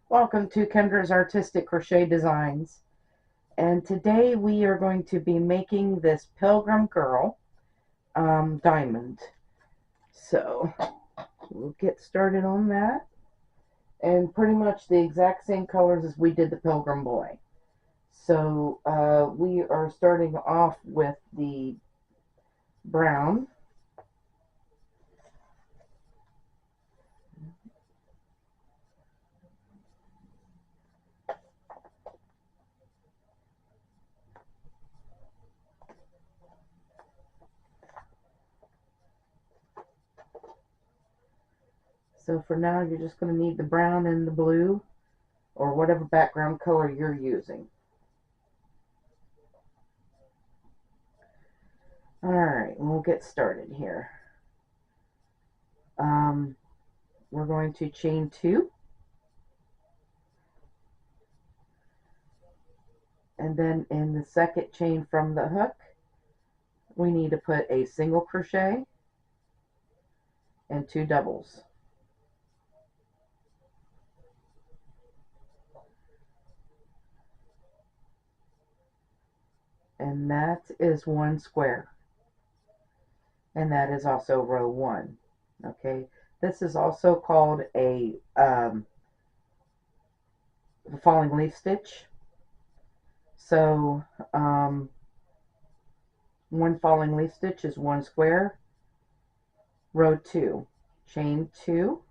Welcome to Kendra's Artistic Crochet Designs, and today we are going to be making this Pilgrim Girl diamond. So we'll get started on that, and pretty much the exact same colors as we did the Pilgrim Boy. So we are starting off with the brown. So for now you're just going to need the brown and the blue, or whatever background color you're using. Alright, we'll get started here. We're going to chain 2, and then in the second chain from the hook we need to put a single crochet and 2 doubles, and that is 1 square, and that is also row 1. Okay, this is also called a falling leaf stitch. So 1 falling leaf stitch is 1 square. Row 2, chain 2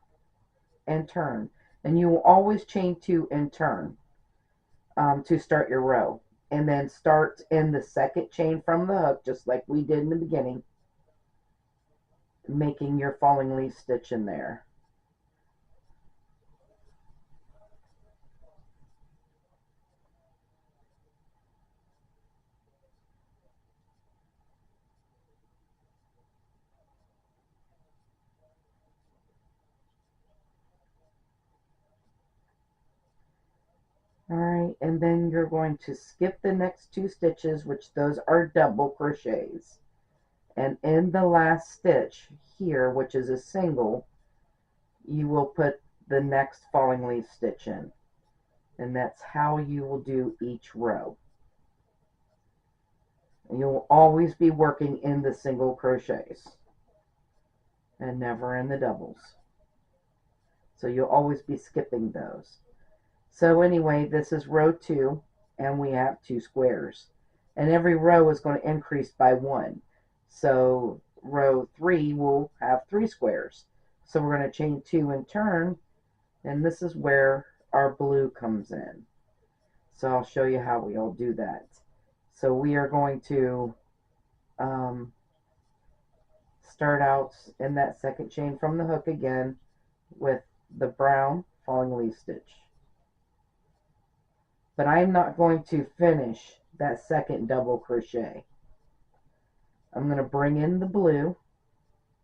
and turn, and you will always chain 2 and turn to start your row, and then start in the second chain from the hook just like we did in the beginning, making your falling leaf stitch in there. Alright, and then you're going to skip the next 2 stitches, which those are double crochets, and in the last stitch here, which is a single, you will put the next falling leaf stitch in, and that's how you will do each row. And you'll always be working in the single crochets and never in the doubles, so you'll always be skipping those. So anyway, this is row 2, and we have 2 squares, and every row is going to increase by 1. So row 3 will have 3 squares. So we're going to chain 2 and turn, and this is where our blue comes in. So I'll show you how we'll do that. So we are going to start out in that second chain from the hook again with the brown falling leaf stitch. But I'm not going to finish that second double crochet. I'm going to bring in the blue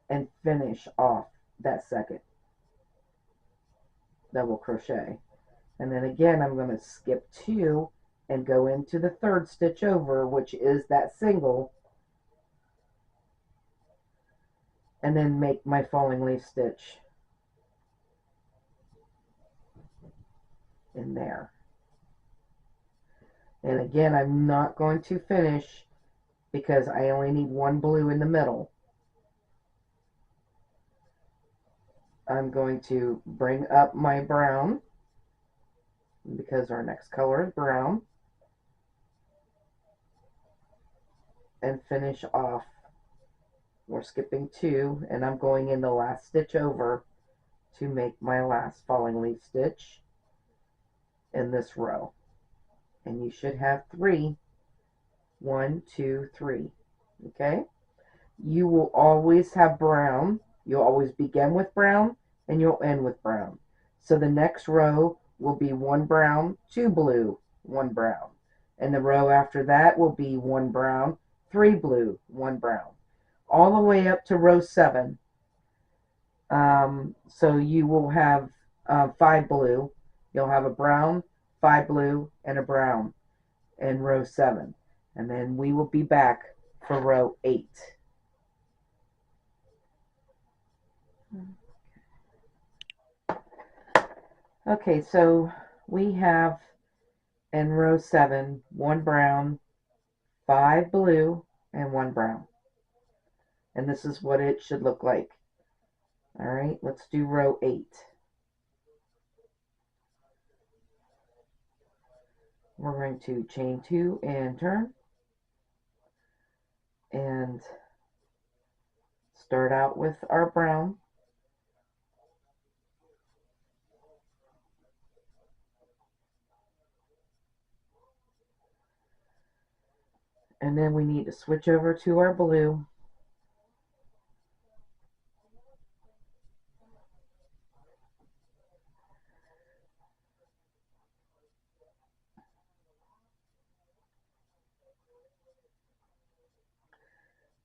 and finish off that second double crochet, and then again I'm going to skip 2 and go into the third stitch over, which is that single, and then make my falling leaf stitch in there. And again, I'm not going to finish because I only need 1 blue in the middle. I'm going to bring up my brown because our next color is brown, and finish off. We're skipping 2, and I'm going in the last stitch over to make my last falling leaf stitch in this row. And you should have 3. 1, 2, 3. Okay? You will always have brown. You'll always begin with brown, and you'll end with brown. So the next row will be 1 brown, 2 blue, 1 brown. And the row after that will be 1 brown, 3 blue, 1 brown, all the way up to row 7. So you will have 5 blue. You'll have a brown, 5 blue, and a brown in row 7. And then we will be back for row 8. Okay, so we have in row 7, 1 brown, 5 blue, and 1 brown. And this is what it should look like. Alright, let's do row 8. We're going to chain 2 and turn. And start out with our brown. And then we need to switch over to our blue.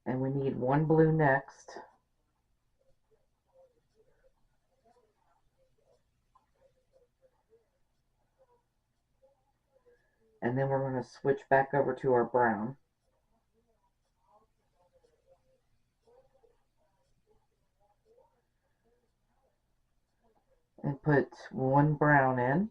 And we need 1 blue next. And then we're going to switch back over to our brown. And put 1 brown in.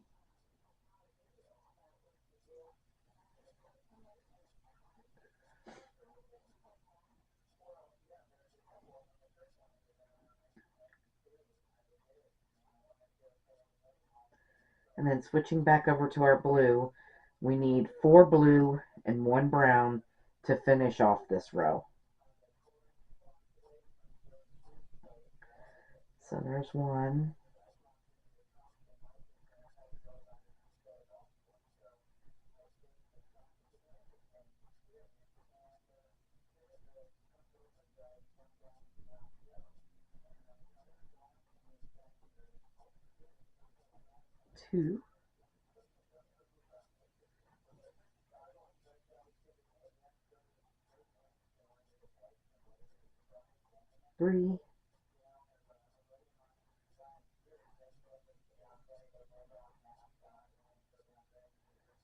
And then switching back over to our blue, we need 4 blue and 1 brown to finish off this row. So there's 1. 2. 3.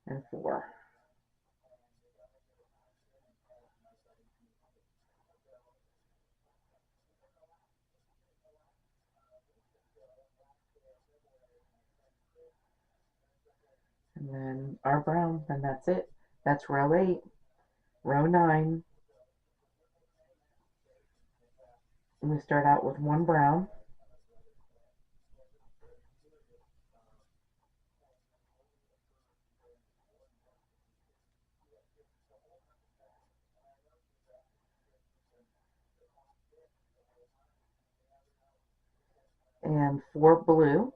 And 4. And then our brown, and that's it. That's row 8. Row 9, and we start out with 1 brown. And 4 blue.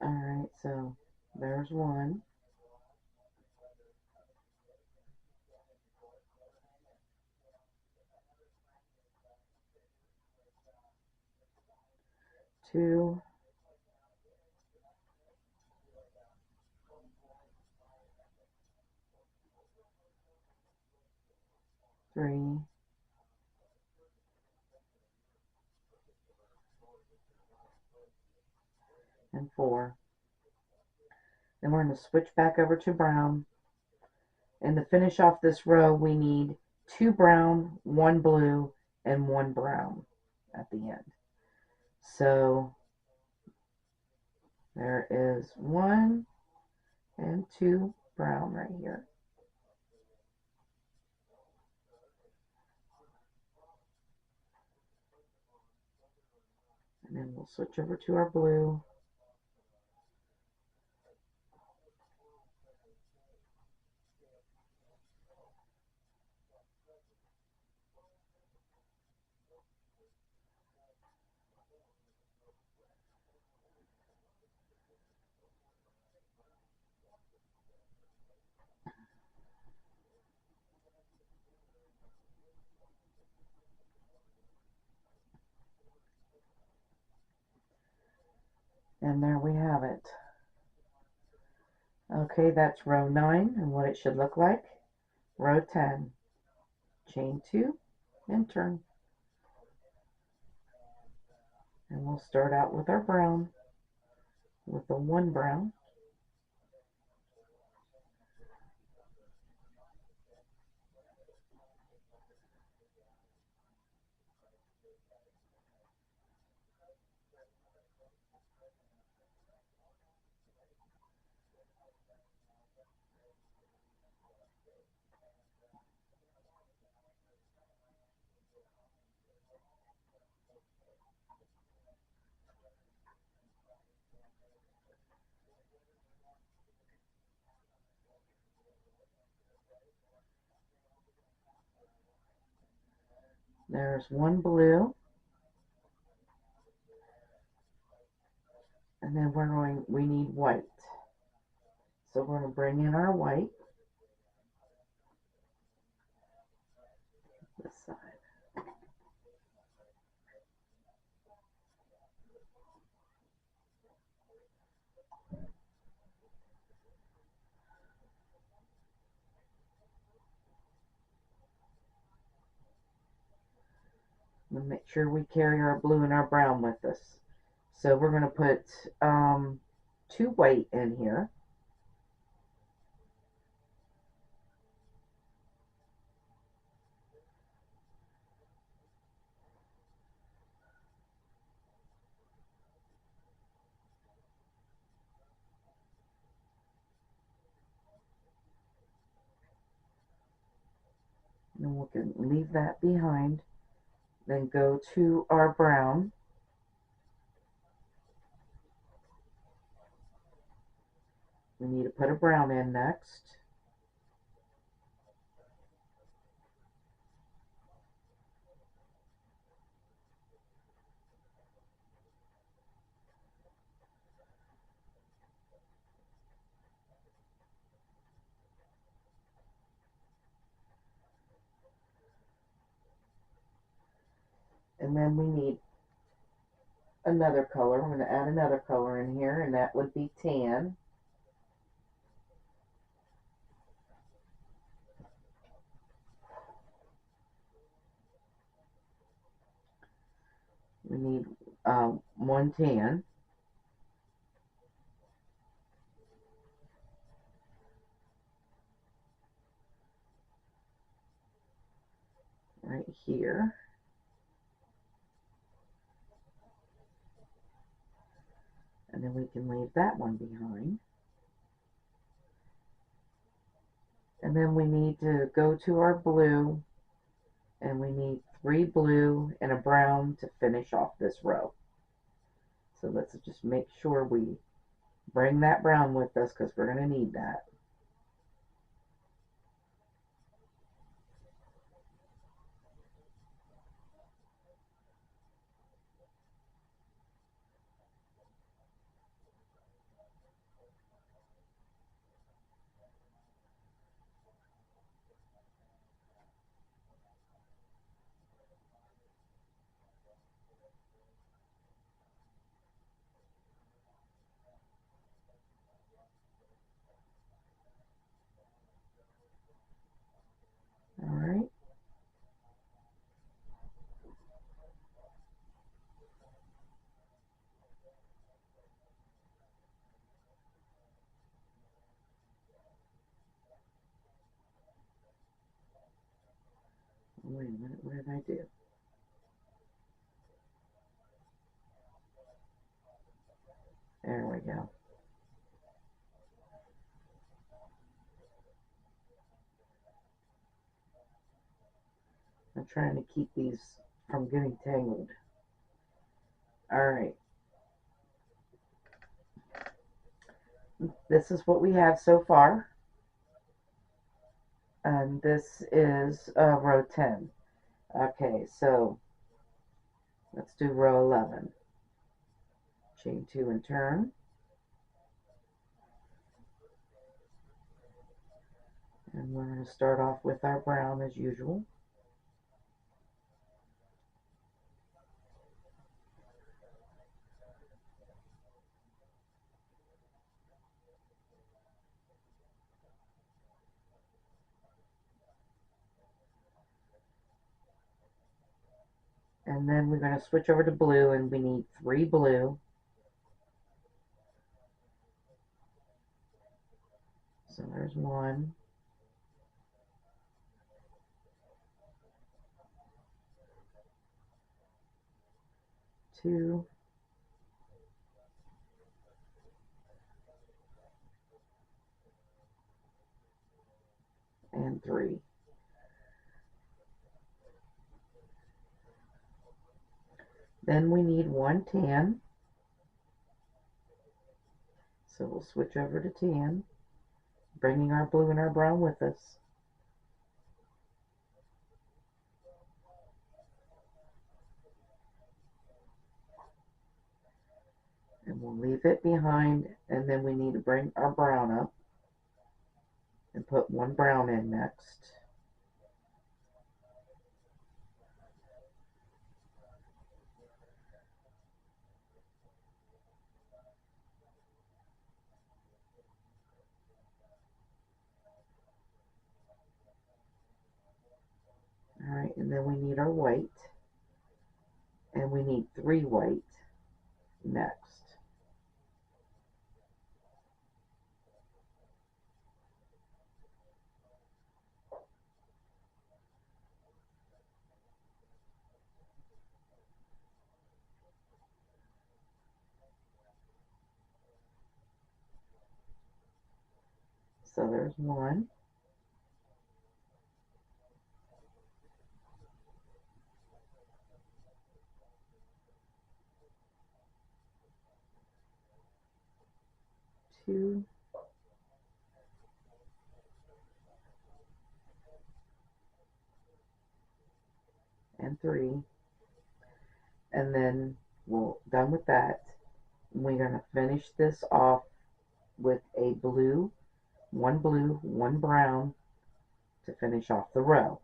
Alright, so there's 1. 2. 3. And 4. Then we're going to switch back over to brown. And to finish off this row, we need 2 brown, 1 blue, and 1 brown at the end. So there is 1 and 2 brown right here. And then we'll switch over to our blue. And there we have it. Okay, that's row 9 and what it should look like. Row 10. chain 2, and turn. And we'll start out with our brown, with the 1 brown. There's 1 blue, and then we need white. So we're going to bring in our white, this side. And make sure we carry our blue and our brown with us. So we're going to put 2 white in here. And we can leave that behind. Then go to our brown. We need to put a brown in next. And then we need another color. I'm going to add another color in here, and that would be tan. We need 1 tan. Right here. And then we can leave that one behind. And then we need to go to our blue, and we need 3 blue and a brown to finish off this row. So let's just make sure we bring that brown with us, because we're going to need that. All right. Wait a minute, what did I do? There we go. I'm trying to keep these from getting tangled. All right. This is what we have so far. And this is row 10. Okay, so let's do row 11. Chain 2 and turn. And we're going to start off with our brown as usual. And then we're going to switch over to blue, and we need 3 blue. So there's 1. 2. And 3. Then we need 1 tan. So we'll switch over to tan, bringing our blue and our brown with us. And we'll leave it behind, and then we need to bring our brown up and put 1 brown in next. Alright, and then we need our white, and we need 3 white next. So there's 1. 2. And 3. And then we're done with that. We're going to finish this off with a blue, 1 blue, 1 brown to finish off the row.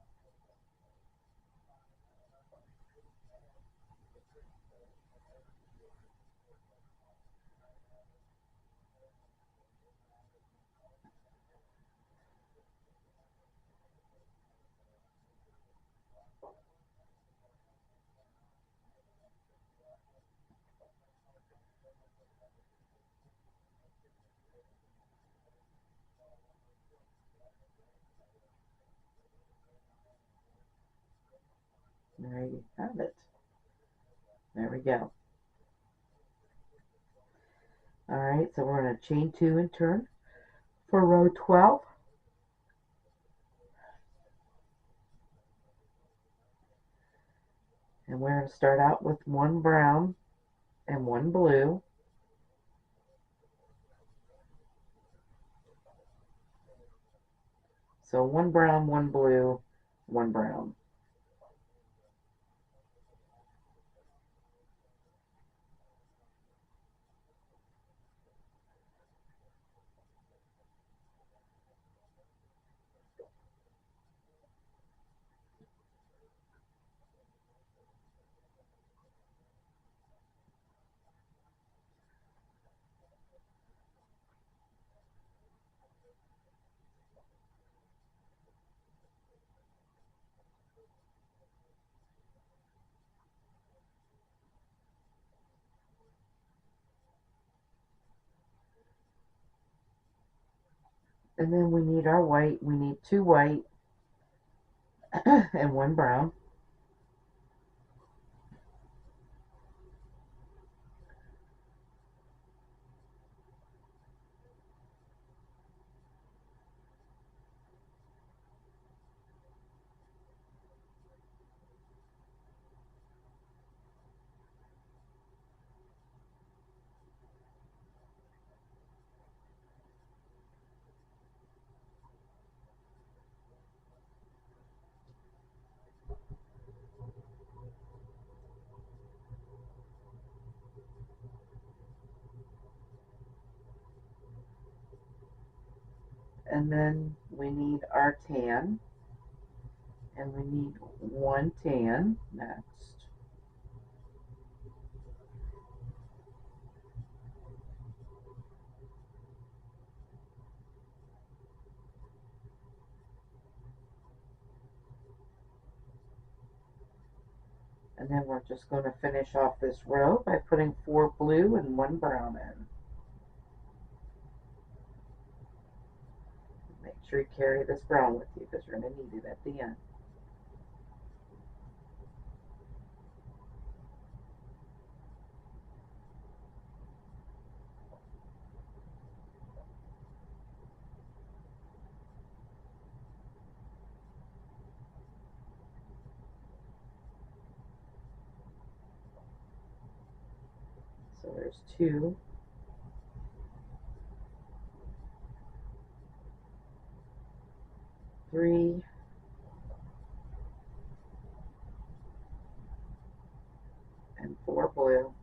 There you have it. There we go. Alright, so we're going to chain 2 and turn for row 12. And we're going to start out with 1 brown and 1 blue. So 1 brown, 1 blue, 1 brown. And then we need our white. We need 2 white and 1 brown. And then we need our tan. And we need 1 tan next. And then we're just going to finish off this row by putting 4 blue and 1 brown in. Make sure you carry this brown with you because you're going to need it at the end. So there's 2. 3. And 4 blue.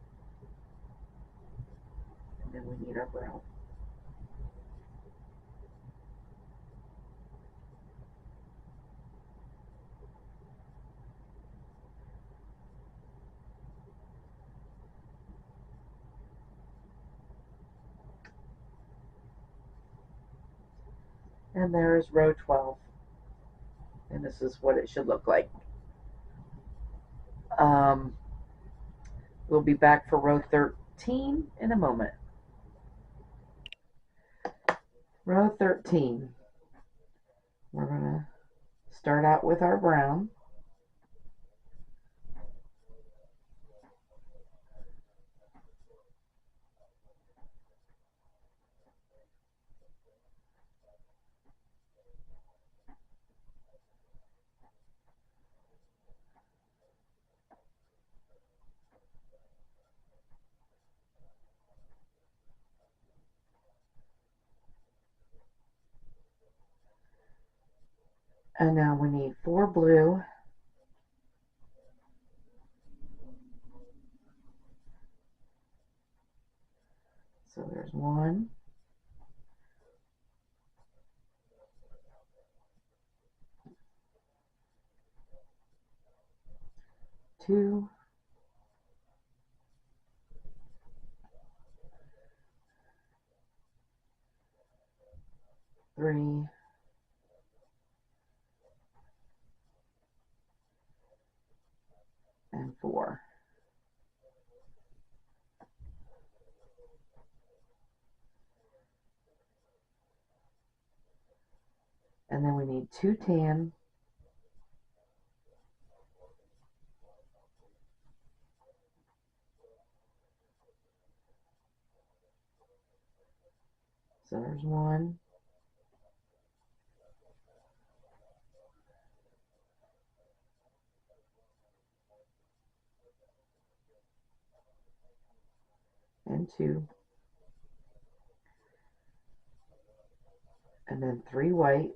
And then we need our brown. And there's row 12. And this is what it should look like. We'll be back for row 13 in a moment. Row 13. We're going to start out with our brown. And now we need 4 blue. So there's 1. 2. 3. And 4. And then we need 2 tan. So there's 1. And 2. And then 3 white.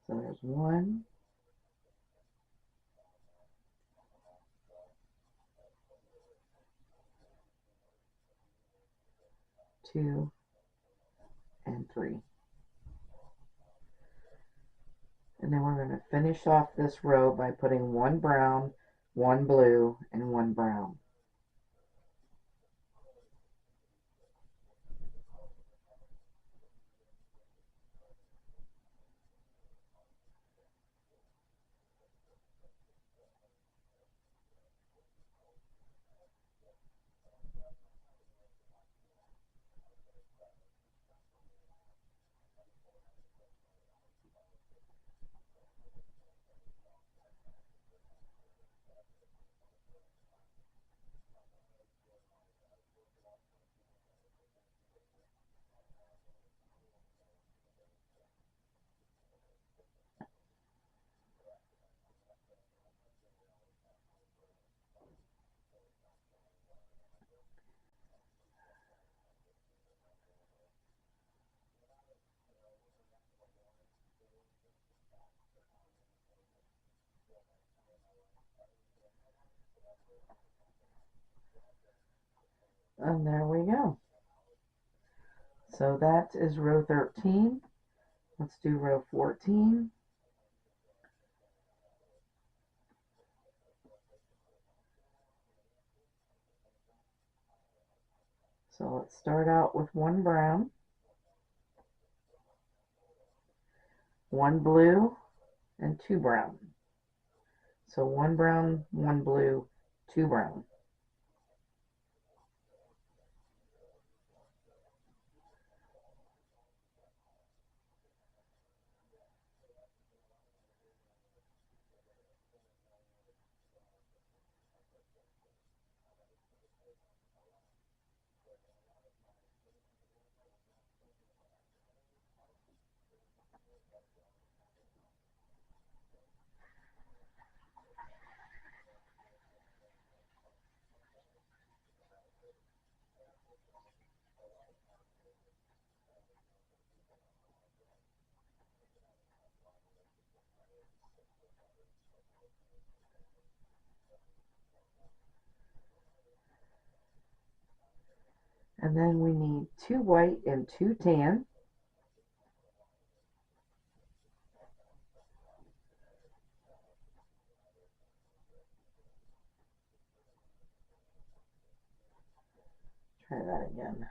So there's 1. 2. And 3. And then we're going to finish off this row by putting 1 brown, 1 blue, and 1 brown. And there we go. So that is row 13. Let's do row 14. So let's start out with one brown, one blue, and two brown. So one brown, one blue, two brown. And then we need two white and two tan. Try that again.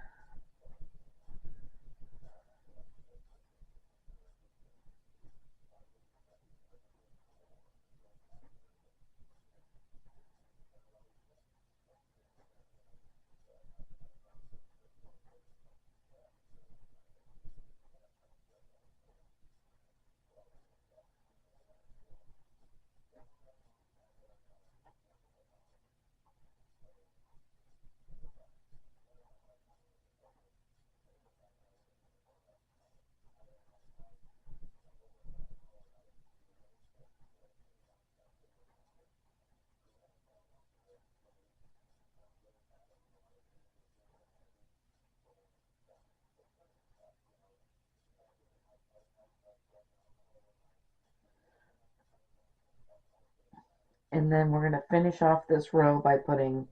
And then we're going to finish off this row by putting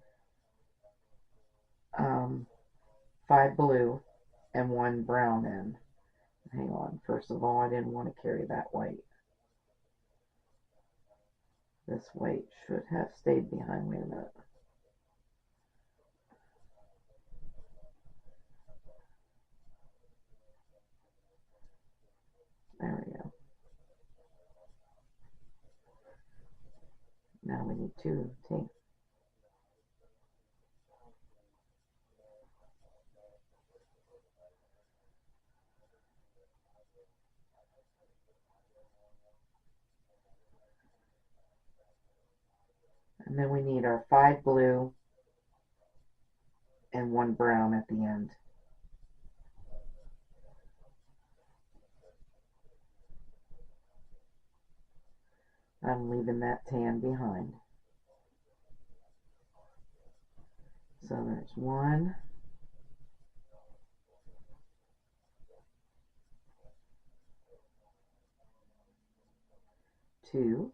5 blue and 1 brown in. Hang on, first of all, I didn't want to carry that white. This white should have stayed behind. Wait a minute. There we go. Now we need 2 tan. And then we need our 5 blue and 1 brown at the end. I'm leaving that tan behind. So there's 1, 2,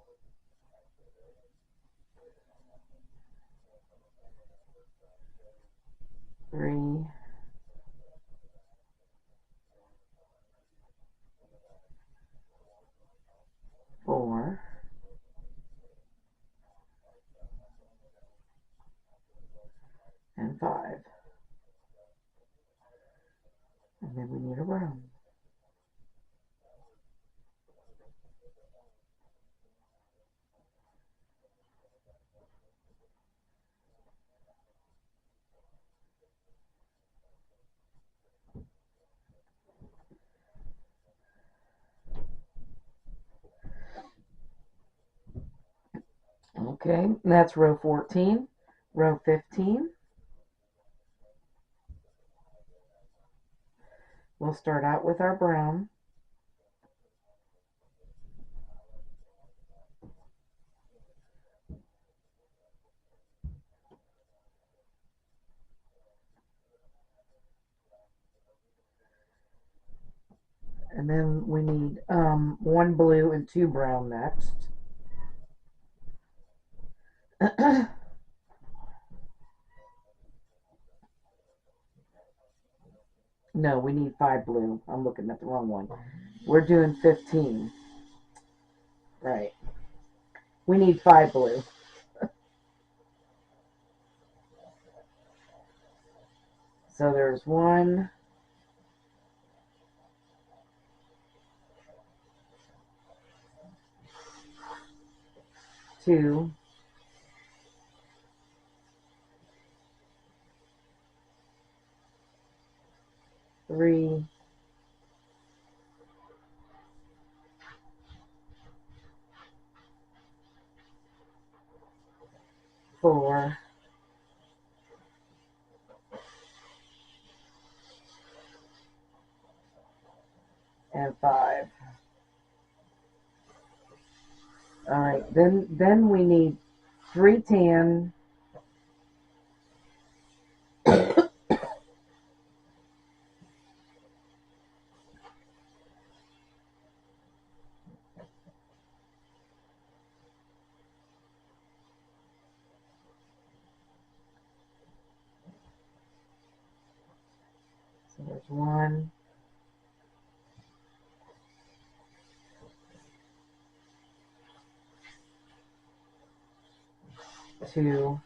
3, 4, and 5. And then we need a brown. Okay, that's row 14. Row 15. We'll start out with our brown. And then we need 1 blue and 2 brown next. No, we need 5 blue. I'm looking at the wrong one. We're doing 15. Right. We need 5 blue. So there's 1, 2, 3, 4, and 5. All right, then we need 3 tan, so there's 1, 2,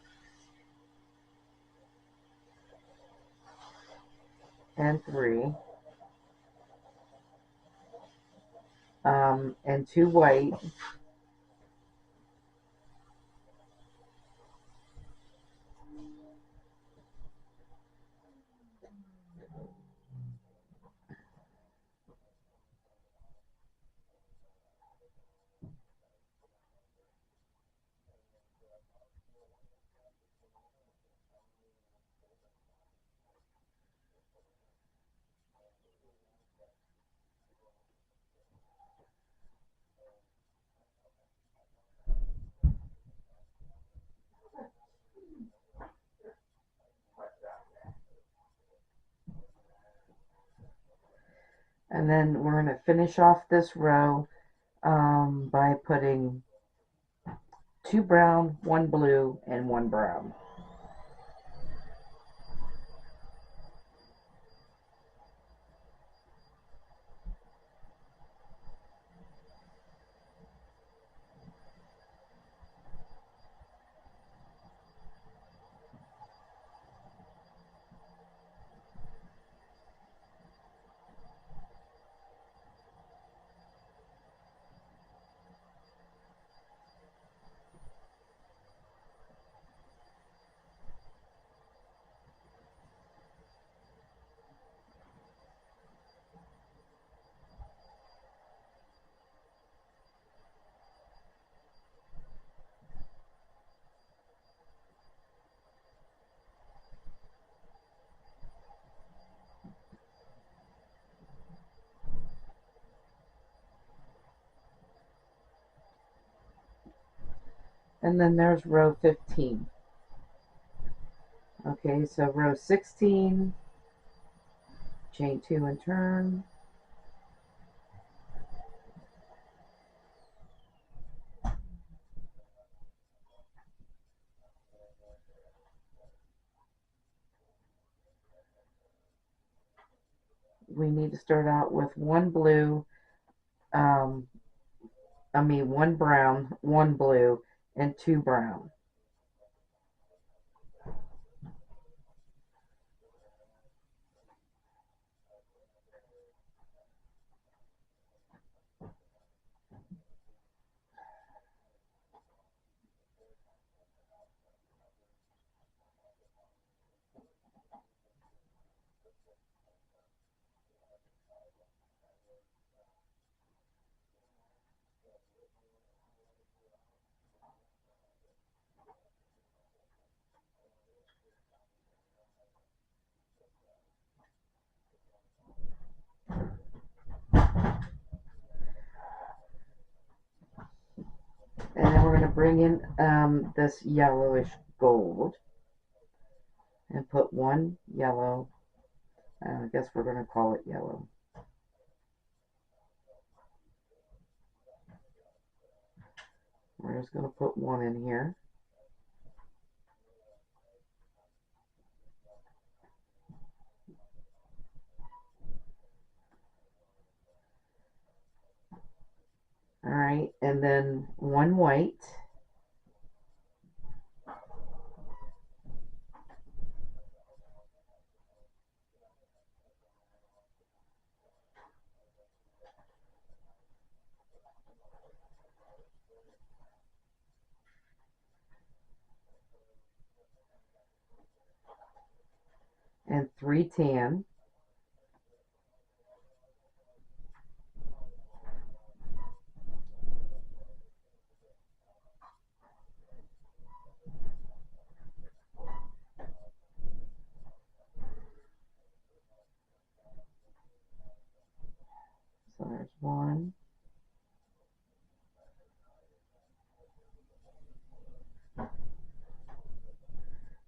and 3, and 2 white. And then we're going to finish off this row by putting 2 brown, 1 blue, and 1 brown. And then there's row 15. Okay, so row 16, chain 2 and turn. We need to start out with 1 blue, 1 brown, 1 blue, and 2 brown. And then we're going to bring in this yellowish gold and put 1 yellow. I guess we're going to call it yellow. We're just going to put 1 in here. All right, and then 1 white. and 3 tan. So there's 1.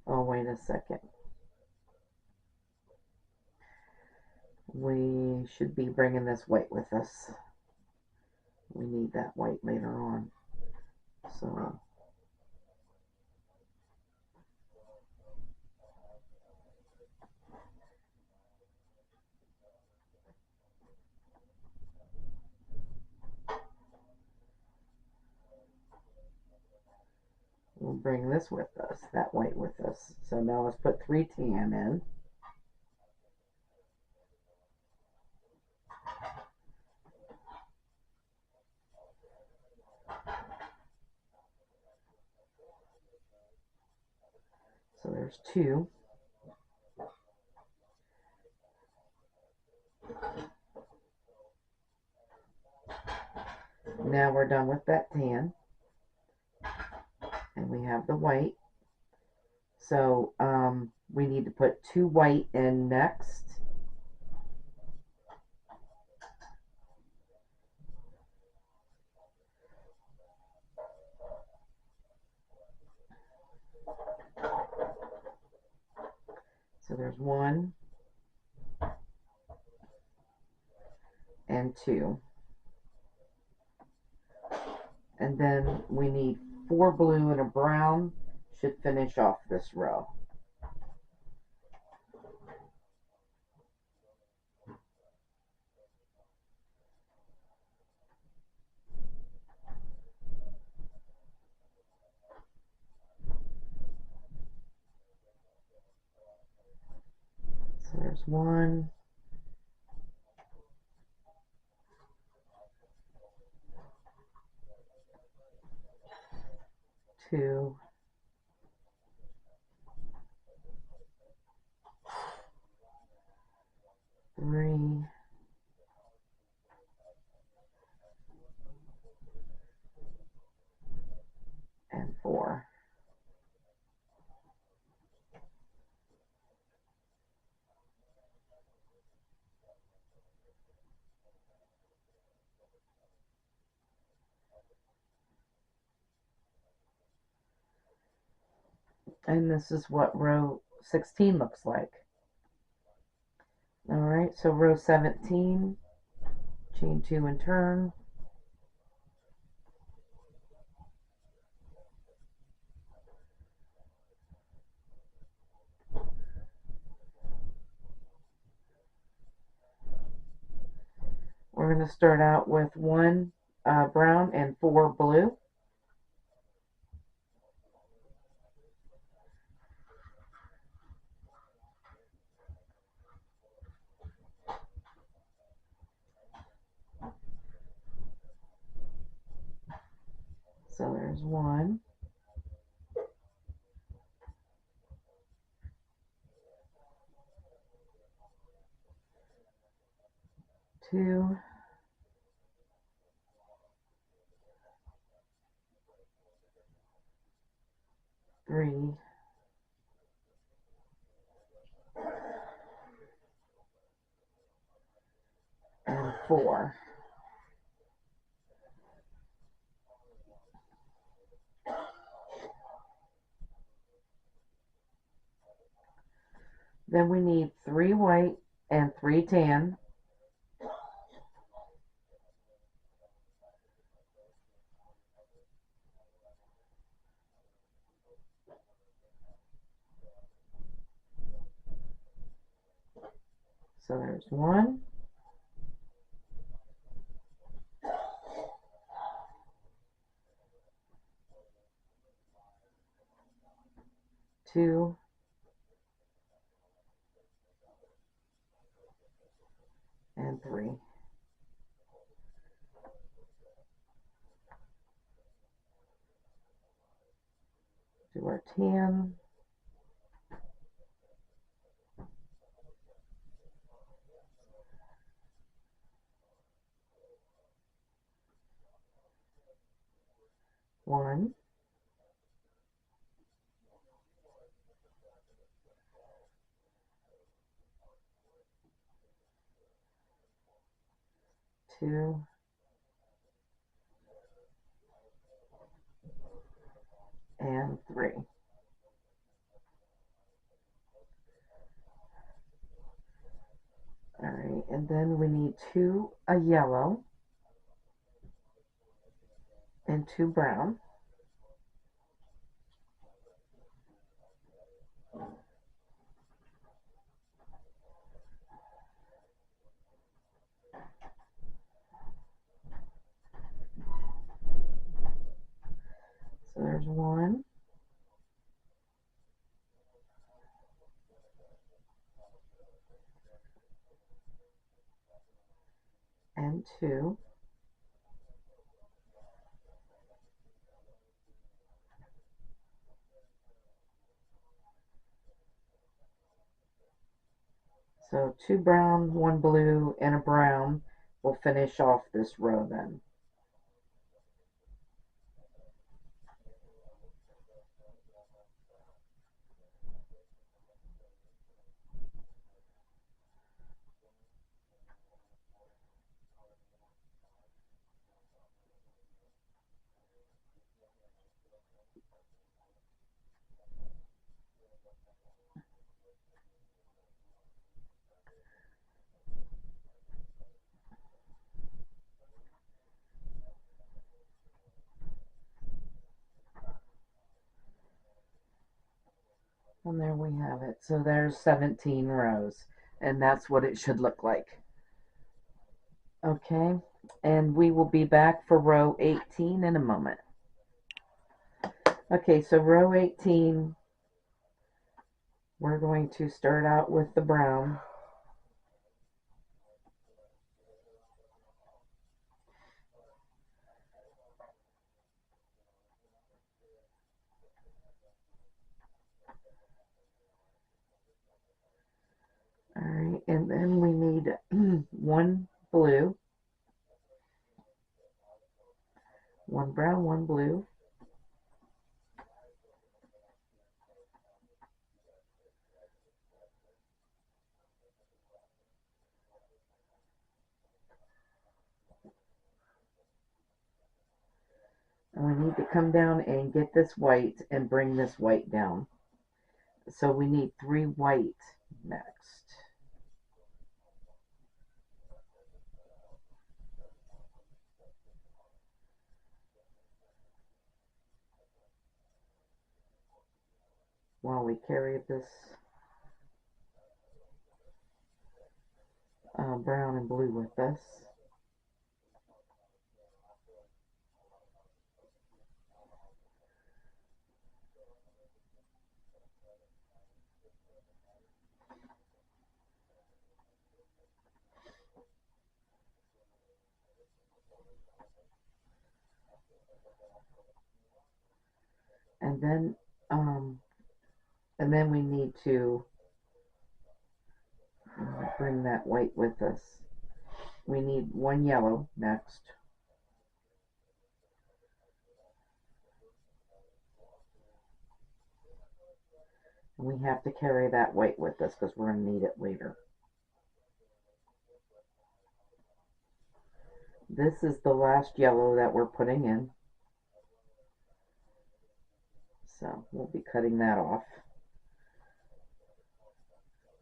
Oh, wait a second. We should be bringing this white with us. We need that white later on. So we'll bring this with us, that white with us. So now let's put 3 tan in. So there's 2. Now we're done with that tan. And we have the white. So we need to put 2 white in next. So there's 1 and 2. And then we need 4 blue and a brown. Should finish off this row. So there's 1, 2, 3, and 4. And this is what row 16 looks like. Alright, so row 17, chain 2 and turn. We're going to start out with 1 brown and 4 blue. So there's 1, 2, 3, and 4. Then we need 3 white and 3 tan. So there's 1, 2, and 3. Do our tan. 1, 2, and 3. Alright, and then we need a yellow and 2 brown. So there's 1, and 2. So 2 brown, 1 blue, and a brown will finish off this row then. And there we have it. So there's 17 rows, and that's what it should look like. Okay, and we will be back for row 18 in a moment. Okay, so row 18, we're going to start out with the brown. Alright, and then we need 1 blue, 1 brown, 1 blue, and we need to come down and get this white and bring this white down. So we need 3 white next. While we carry this brown and blue with us. And then we need to bring that white with us. We need 1 yellow next. And we have to carry that white with us because we're going to need it later. This is the last yellow that we're putting in. So we'll be cutting that off.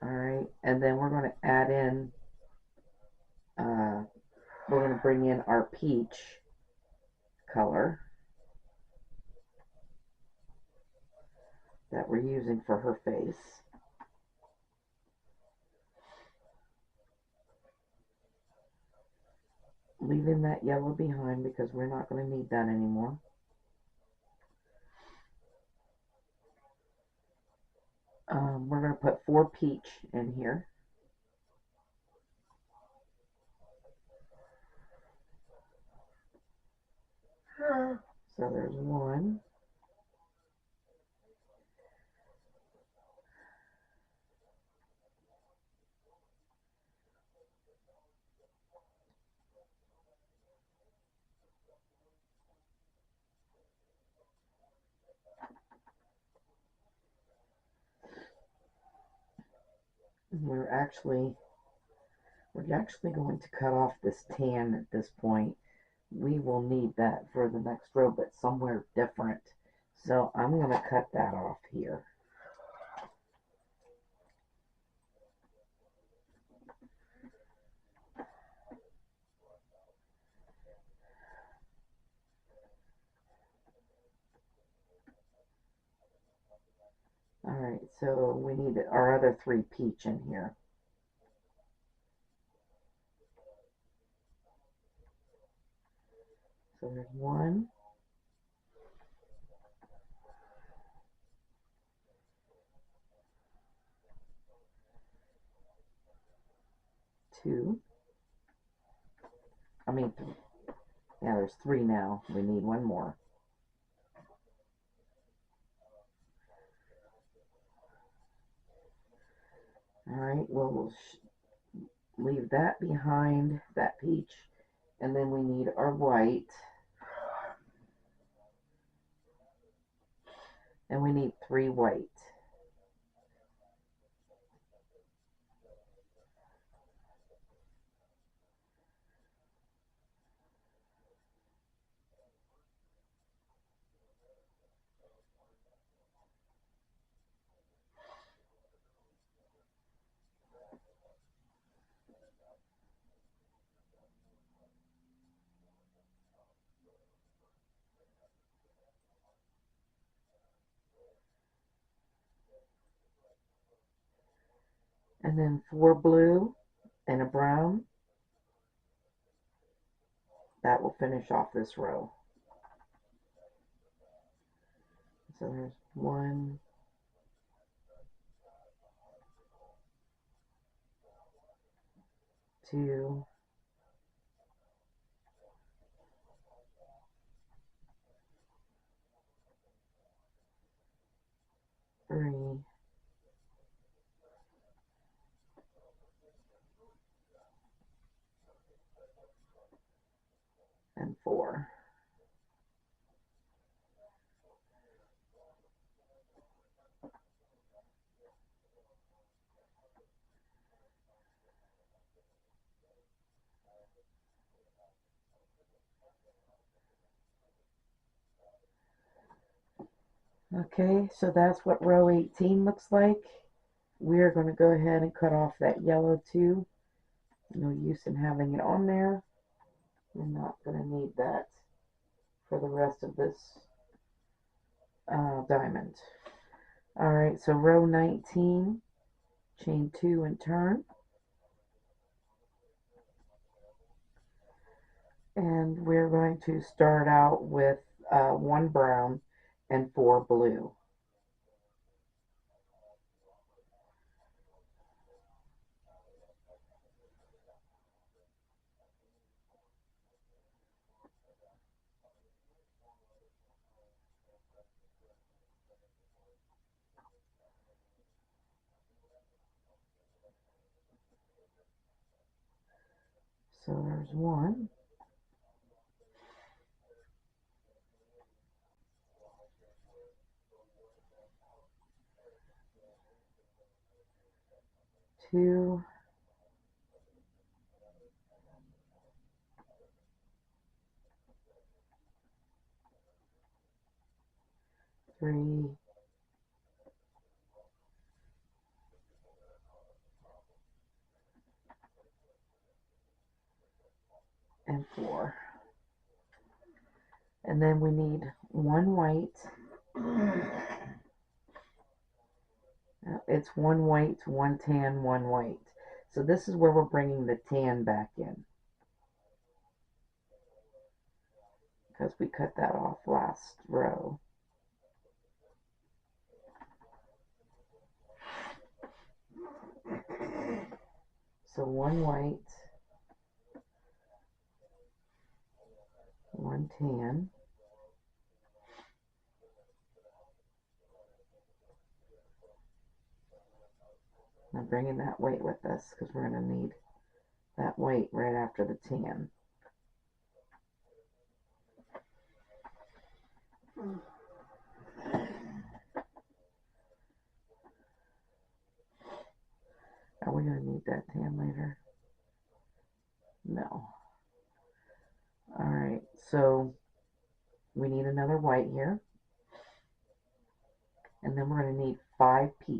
Alright, and then we're going to add in, we're going to bring in our peach color that we're using for her face. Leaving that yellow behind because we're not going to need that anymore. We're going to put 4 peach in here. So there's 1. We're actually going to cut off this tan at this point. We will need that for the next row, but somewhere different. So I'm going to cut that off here. Alright, so we need our other 3 peach in here. So there's 1, 2, yeah, there's 3 now. We need 1 more. Alright, we'll leave that behind, that peach, and then we need our white. And we need 3 white. And then 4 blue and a brown. That will finish off this row. So there's 1, 2, 3, and 4. Okay, so that's what row 18 looks like. We're going to go ahead and cut off that yellow too. No use in having it on there. We're not going to need that for the rest of this diamond. Alright, so row 19, chain 2 and turn. And we're going to start out with 1 brown and 4 blue. So there's 1. 2, 3, and 4. And then we need 1 white. It's 1 white, 1 tan, 1 white. So this is where we're bringing the tan back in, because we cut that off last row. So 1 white, 1 tan, I'm bringing that white with us because we're going to need that white right after the tan. we going to need that tan later? No. Alright, so we need another white here. And then we're going to need 5 peach.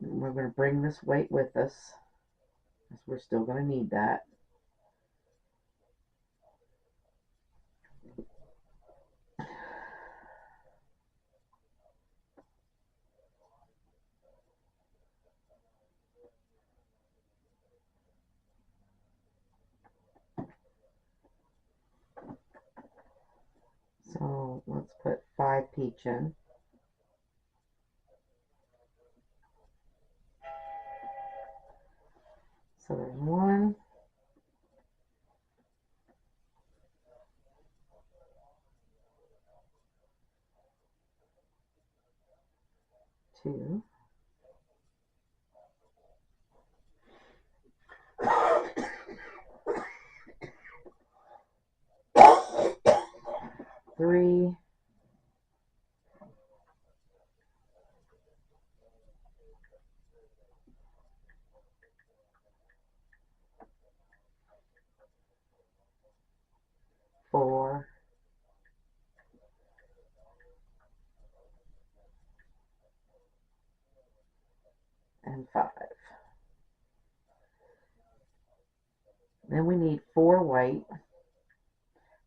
And we're going to bring this white with us, because we're still going to need that. So let's put 5 peach in. So there's 1, 2, 3, 4, and 5. Then we need 4 white,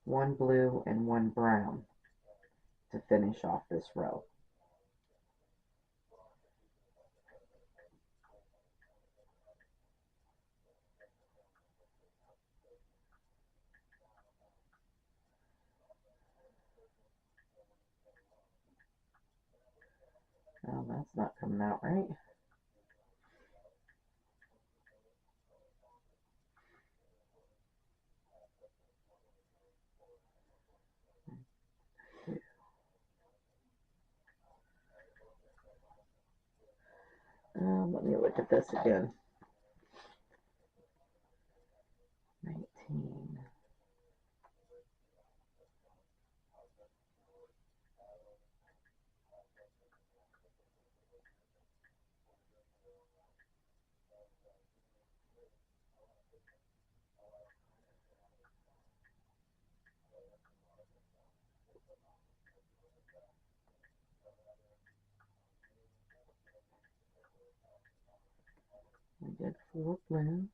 1 blue, and 1 brown to finish off this row. Oh, that's not coming out right. Let me look at this again. 19. We did 4 blue.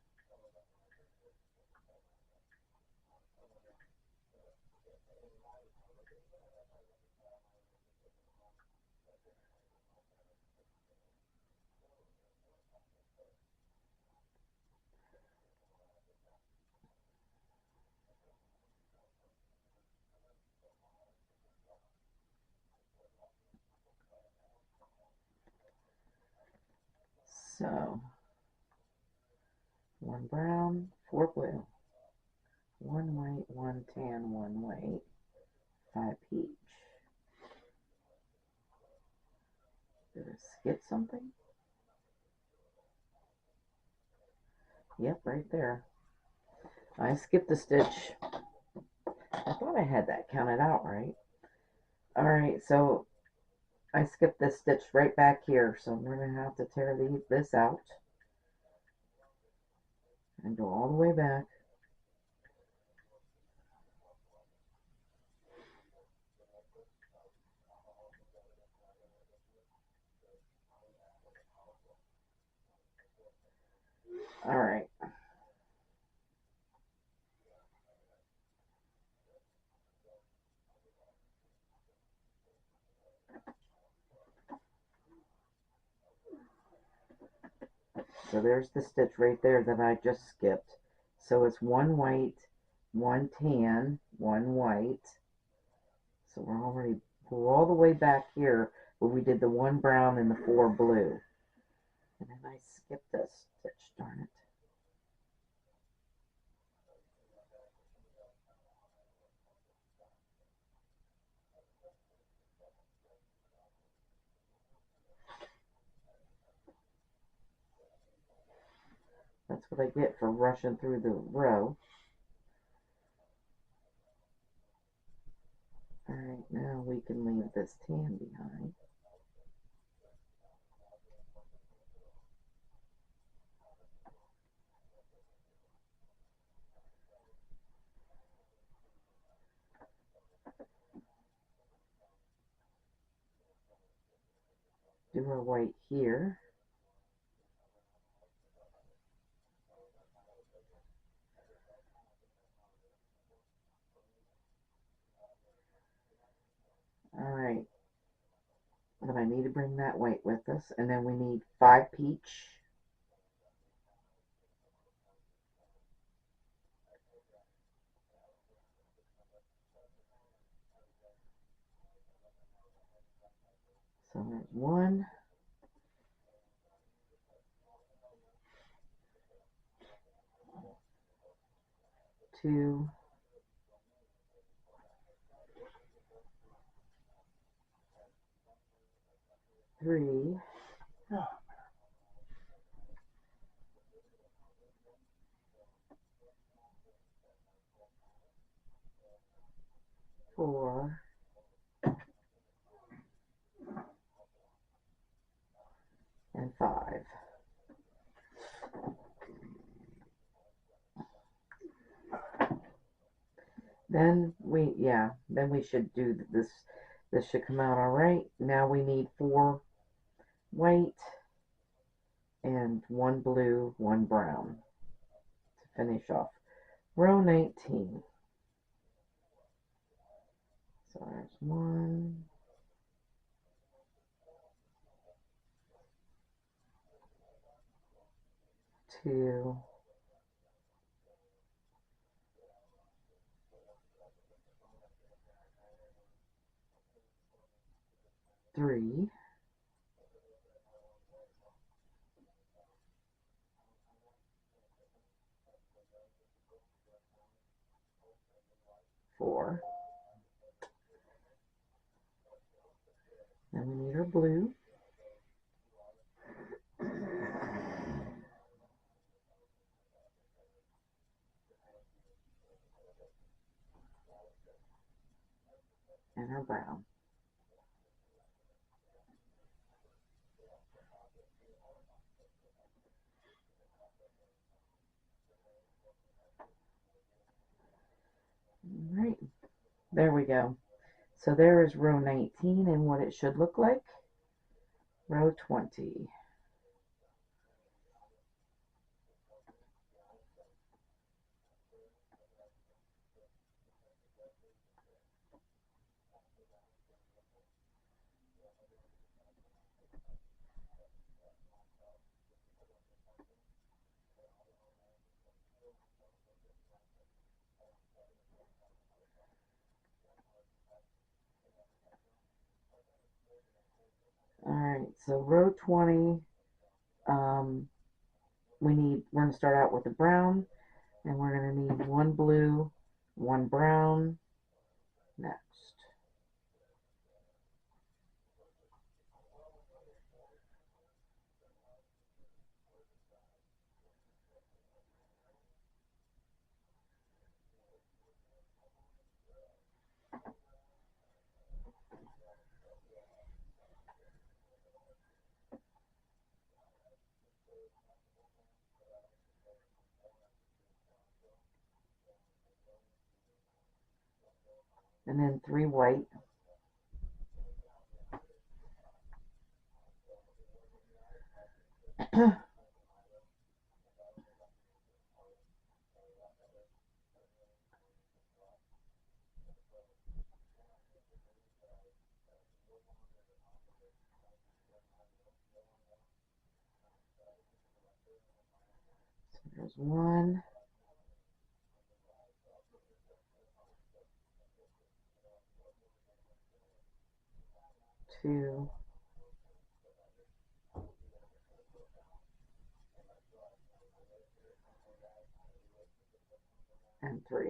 So 1 brown, 4 blue, 1 white, 1 tan, 1 white, 5 peach. Did I skip something? Yep, right there. I skipped a stitch. I thought I had that counted out right. Alright, so I skipped this stitch right back here, so we're going to have to tear this out and go all the way back. Alright. So there's the stitch right there that I just skipped. So it's 1 white, 1 tan, 1 white. So we're all the way back here where we did the 1 brown and the 4 blue. And then I skipped this stitch, darn it. That's what I get for rushing through the row. Alright, Now we can leave this tan behind. Do our white here. Alright, but I need to bring that white with us, and then we need 5 peach. So there's 1, 2, 3, 4, and 5. Then we should do this. This should come out all right. Now we need 4 white and 1 blue, 1 brown to finish off row 19. So there's 1, 2, 3, 4. Then we need our blue. And our brown. All right, there we go. So there is row 19 and what it should look like. Row 20. Alright, so row 20, we're going to start out with the brown, and we're going to need 1 blue, 1 brown next. And then 3 white. So there's 1, 2, and 3.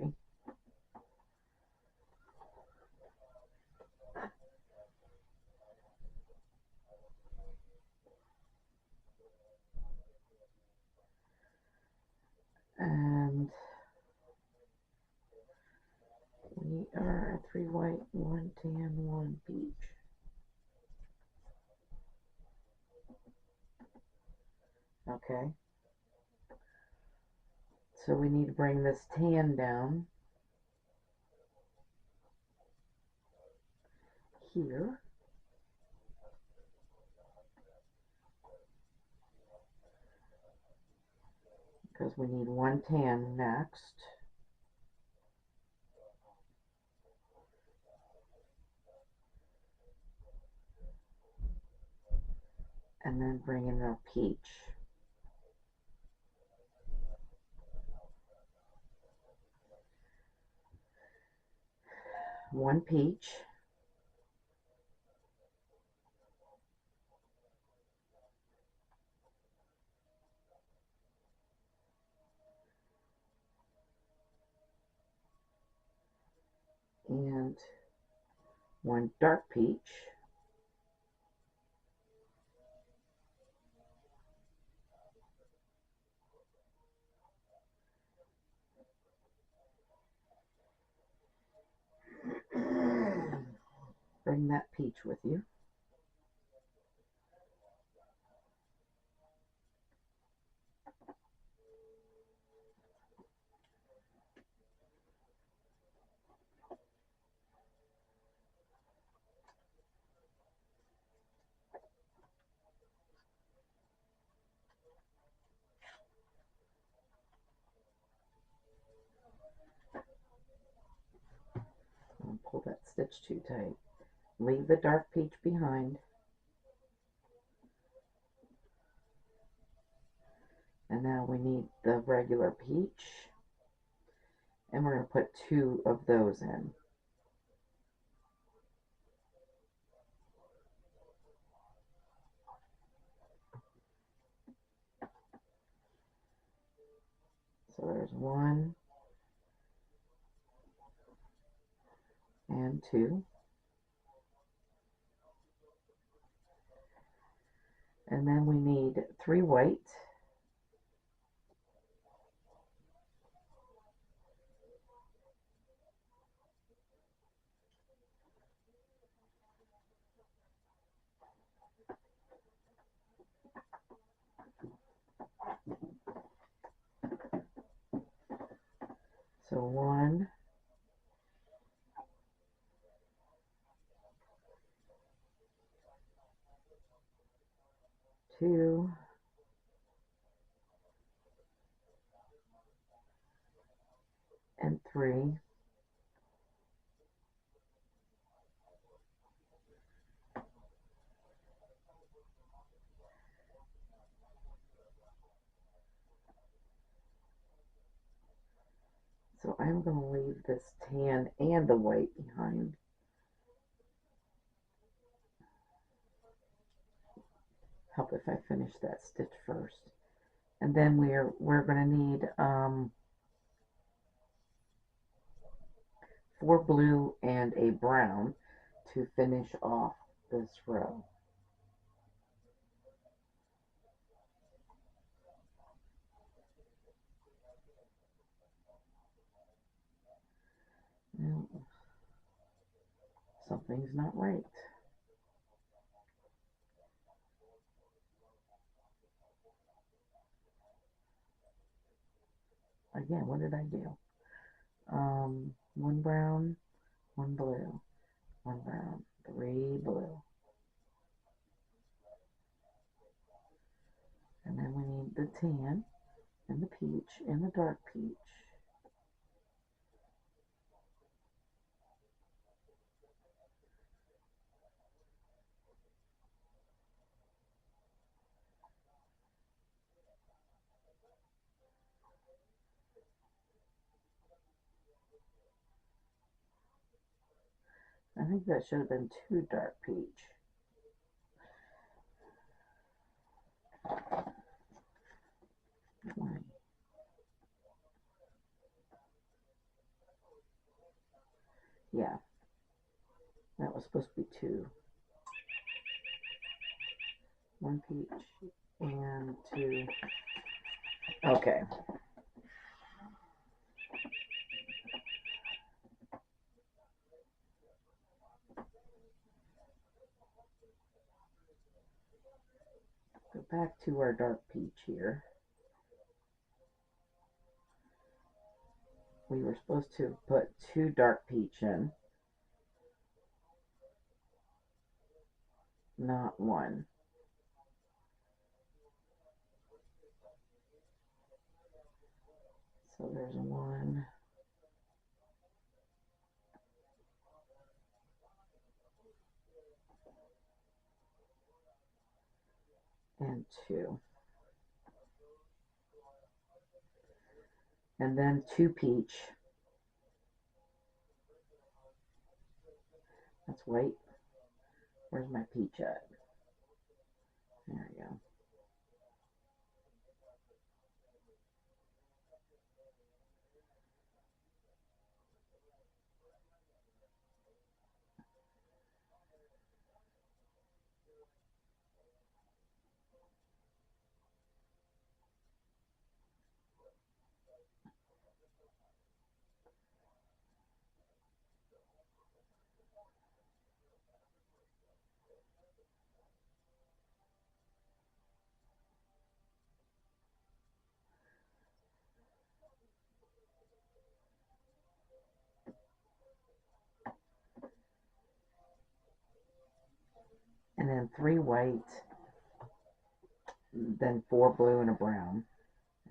And we or 3 white, 1 tan, 1 peach. Okay. So we need to bring this tan down here. Because we need 1 tan next. And then bring in our peach. One peach. And 1 dark peach. Bring that peach with you. Don't pull that stitch too tight. Leave the dark peach behind. And now we need the regular peach. And we're going to put 2 of those in. So there's 1 and 2. And then we need 3 white. So 1, 2, and 3. So I'm going to leave this tan and the white behind. Help if I finish that stitch first. And then we're going to need 4 blue and a brown to finish off this row. Now, something's not right. Again, what did I do? 1 brown, 1 blue, 1 brown, 3 blue. And then we need the tan and the peach and the dark peach. I think that should have been 2 dark peach. Yeah, that was supposed to be 2. 1 peach and 2. Okay. to our dark peach here. We were supposed to put 2 dark peach in, not 1. So there's 1. And 2. And then 2 peach. That's white. Where's my peach at? There we go. And then 3 white, then 4 blue and a brown.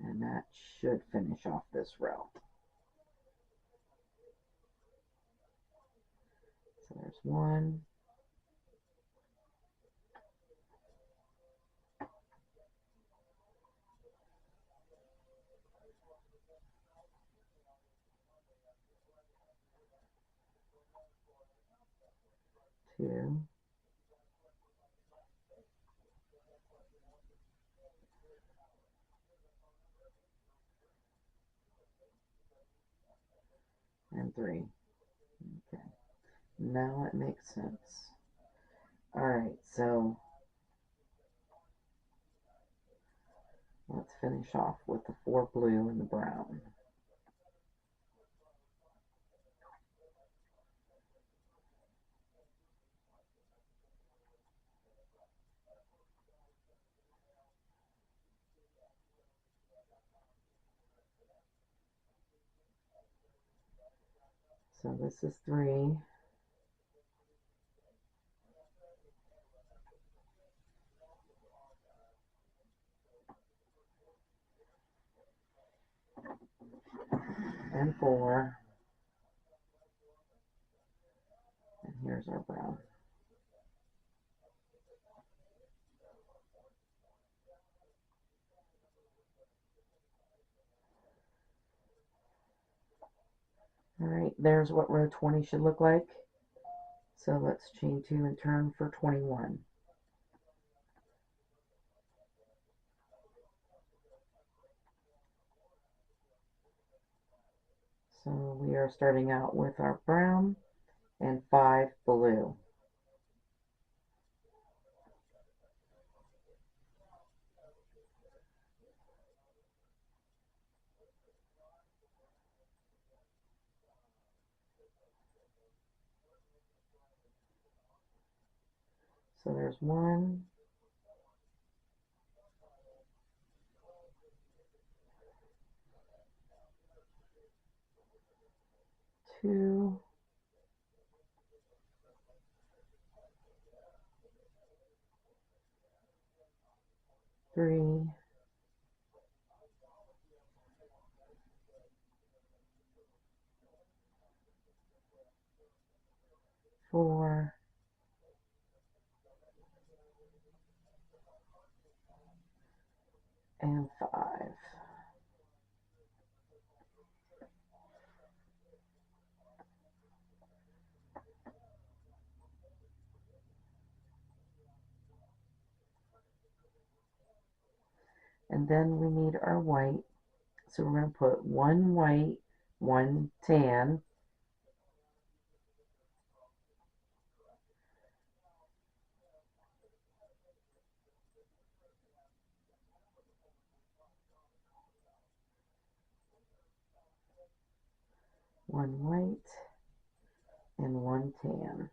And that should finish off this row. So there's 1. 2. And 3. Okay. Now it makes sense. Alright, so let's finish off with the 4 blue and the brown. So this is 3. And 4. And here's our brown. Alright, there's what row 20 should look like. So let's chain 2 and turn for 21. So we are starting out with our brown and 5 blue. So there's 1, 2, 3, 4, and 5. And then we need our white. So we're going to put 1 white, 1 tan, 1 white, and 1 tan.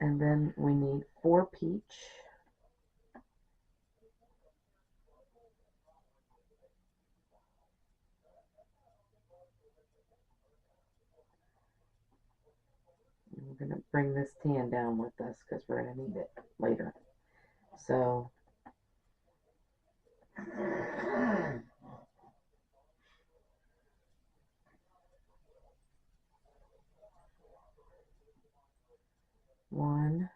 And then we need 4 peach. We're going to bring this tan down with us because we're going to need it later. So, one,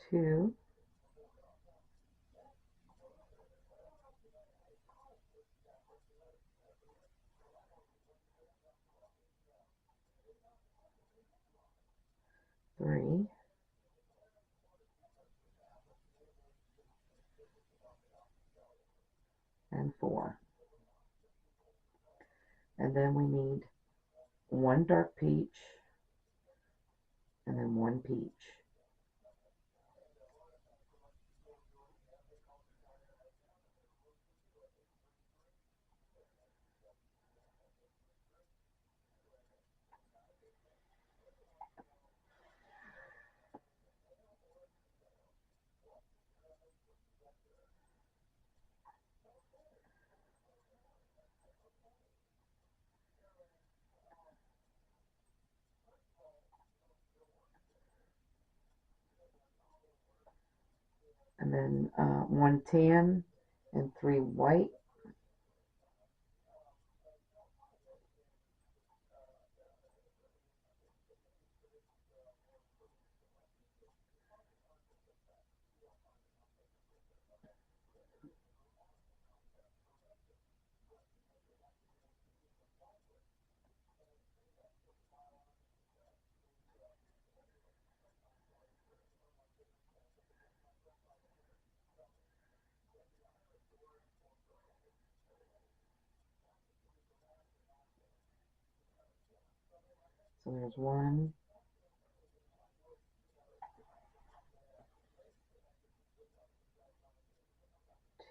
two, three, and 4. And then we need 1 dark peach and then 1 peach. And then 1 tan and 3 white. So there's 1,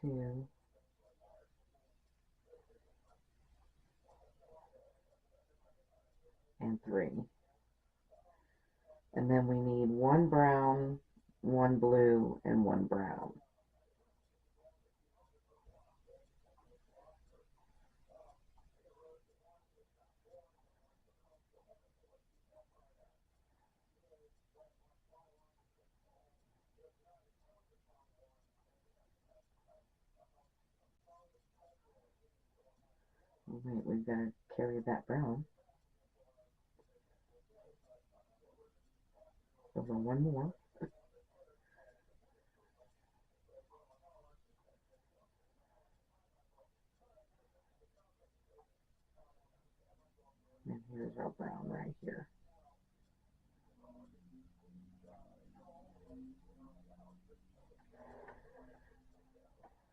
2, and 3. And then we need 1 brown, 1 blue, and 1 brown. Wait, we've got to carry that brown over 1 more. And here's our brown right here.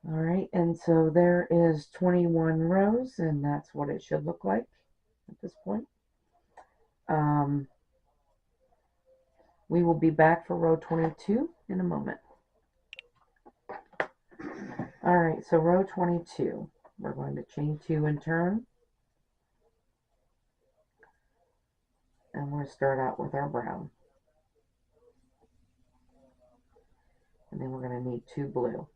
All right, and so there is 21 rows, and that's what it should look like at this point. We will be back for row 22 in a moment. All right, so row 22, we're going to chain 2 and turn. And we're going to start out with our brown. And then we're going to need 2 blue.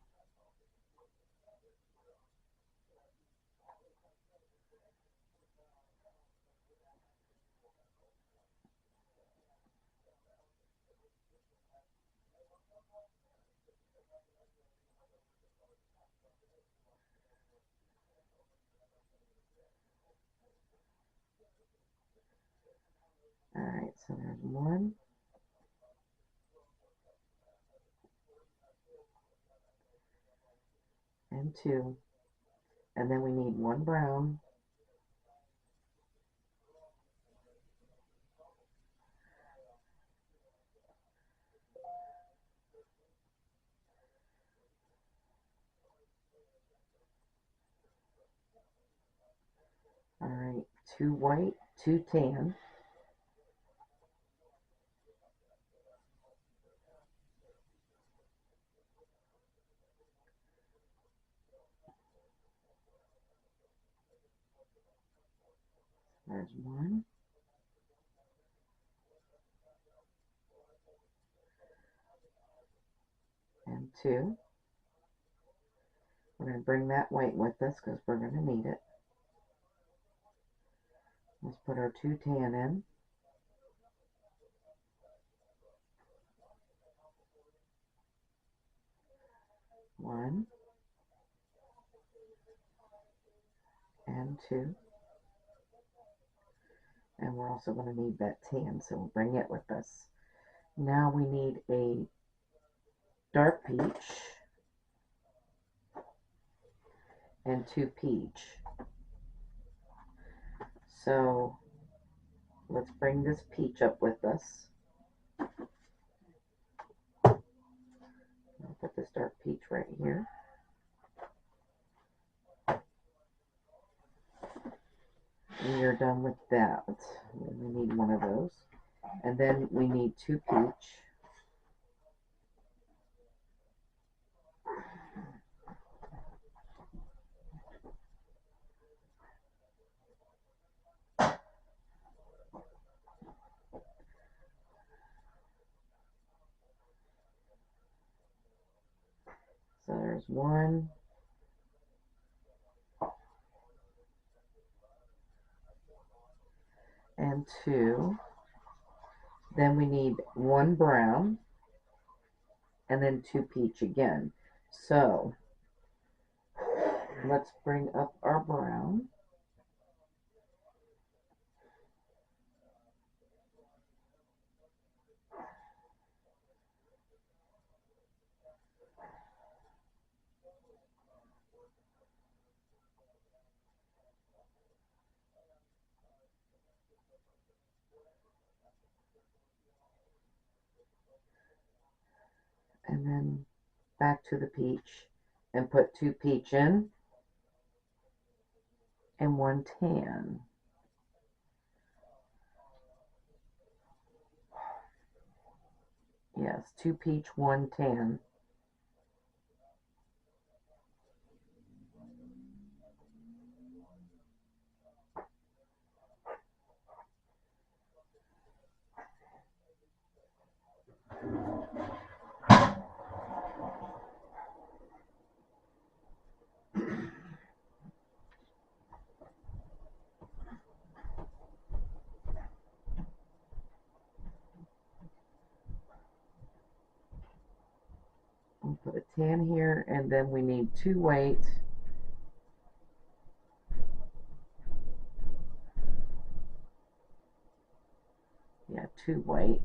All right, so there's 1, and 2, and then we need 1 brown, all right, 2 white, 2 tan, 2. We're going to bring that white with us because we're going to need it. Let's put our 2 tan in. One and 2. And we're also going to need that tan, so we'll bring it with us. Now we need a dark peach and 2 peach. So let's bring this peach up with us. I'll put this dark peach right here. We are done with that. We need one of those. And then we need 2 peach. So there's 1. And 2. Then we need 1 brown. And then 2 peach again. So let's bring up our brown. And then back to the peach and put 2 peach in and 1 tan. Yes, 2 peach, 1 tan. We'll put a tan here, and then we need 2 white. Yeah, 2 white.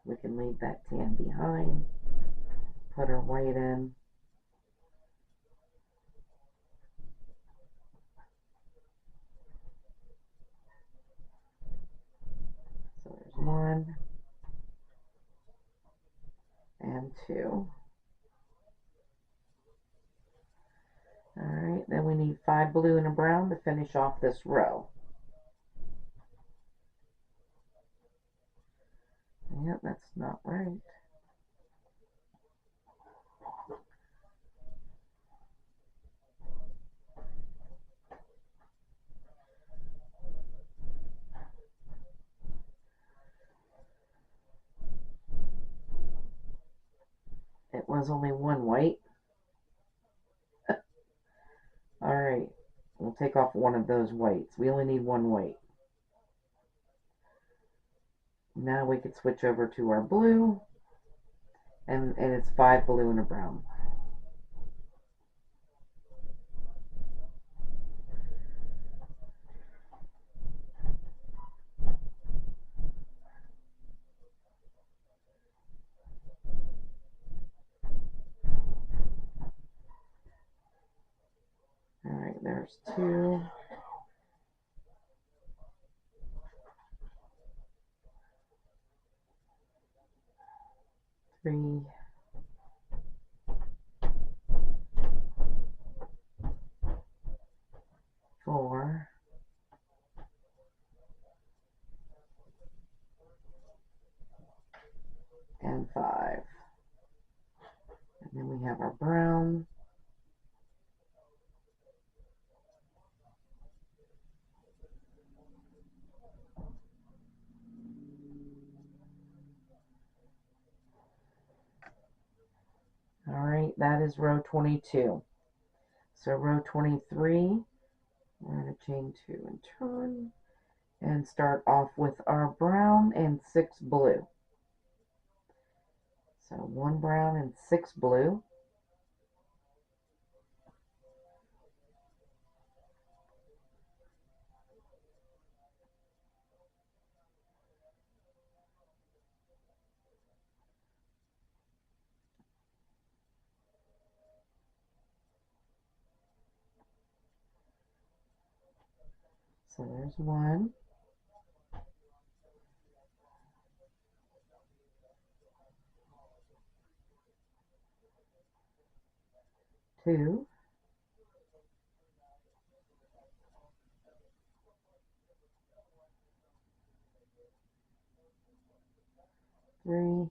We can leave that tan behind. Put our white in. So there's 1 and 2. Alright, then we need 5 blue and a brown to finish off this row. Yeah, that's not right. It was only 1 white. Alright, we'll take off one of those whites. We only need 1 white. Now we could switch over to our blue, and it's 5 blue and a brown. Alright, there's 2. 3. 4. And 5. And then we have our brown. that is row 22. So row 23, we're going to chain 2 and turn and start off with our brown and 6 blue. So 1 brown and 6 blue. So there's 1. 2. 3.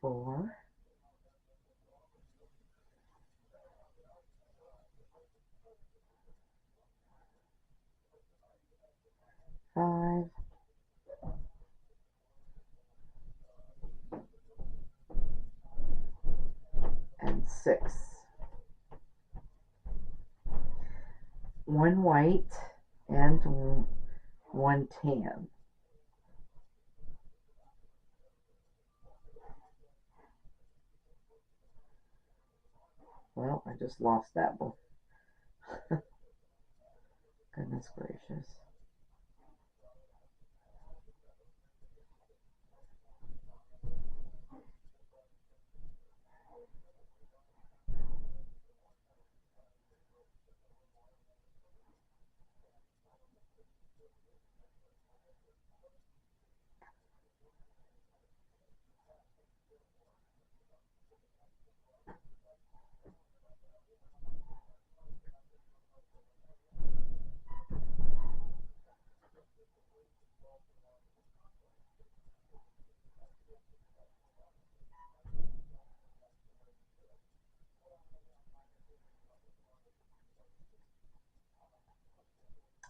4. 5. And 6. 1 white and 1 tan. Well, I just lost that one. Goodness gracious.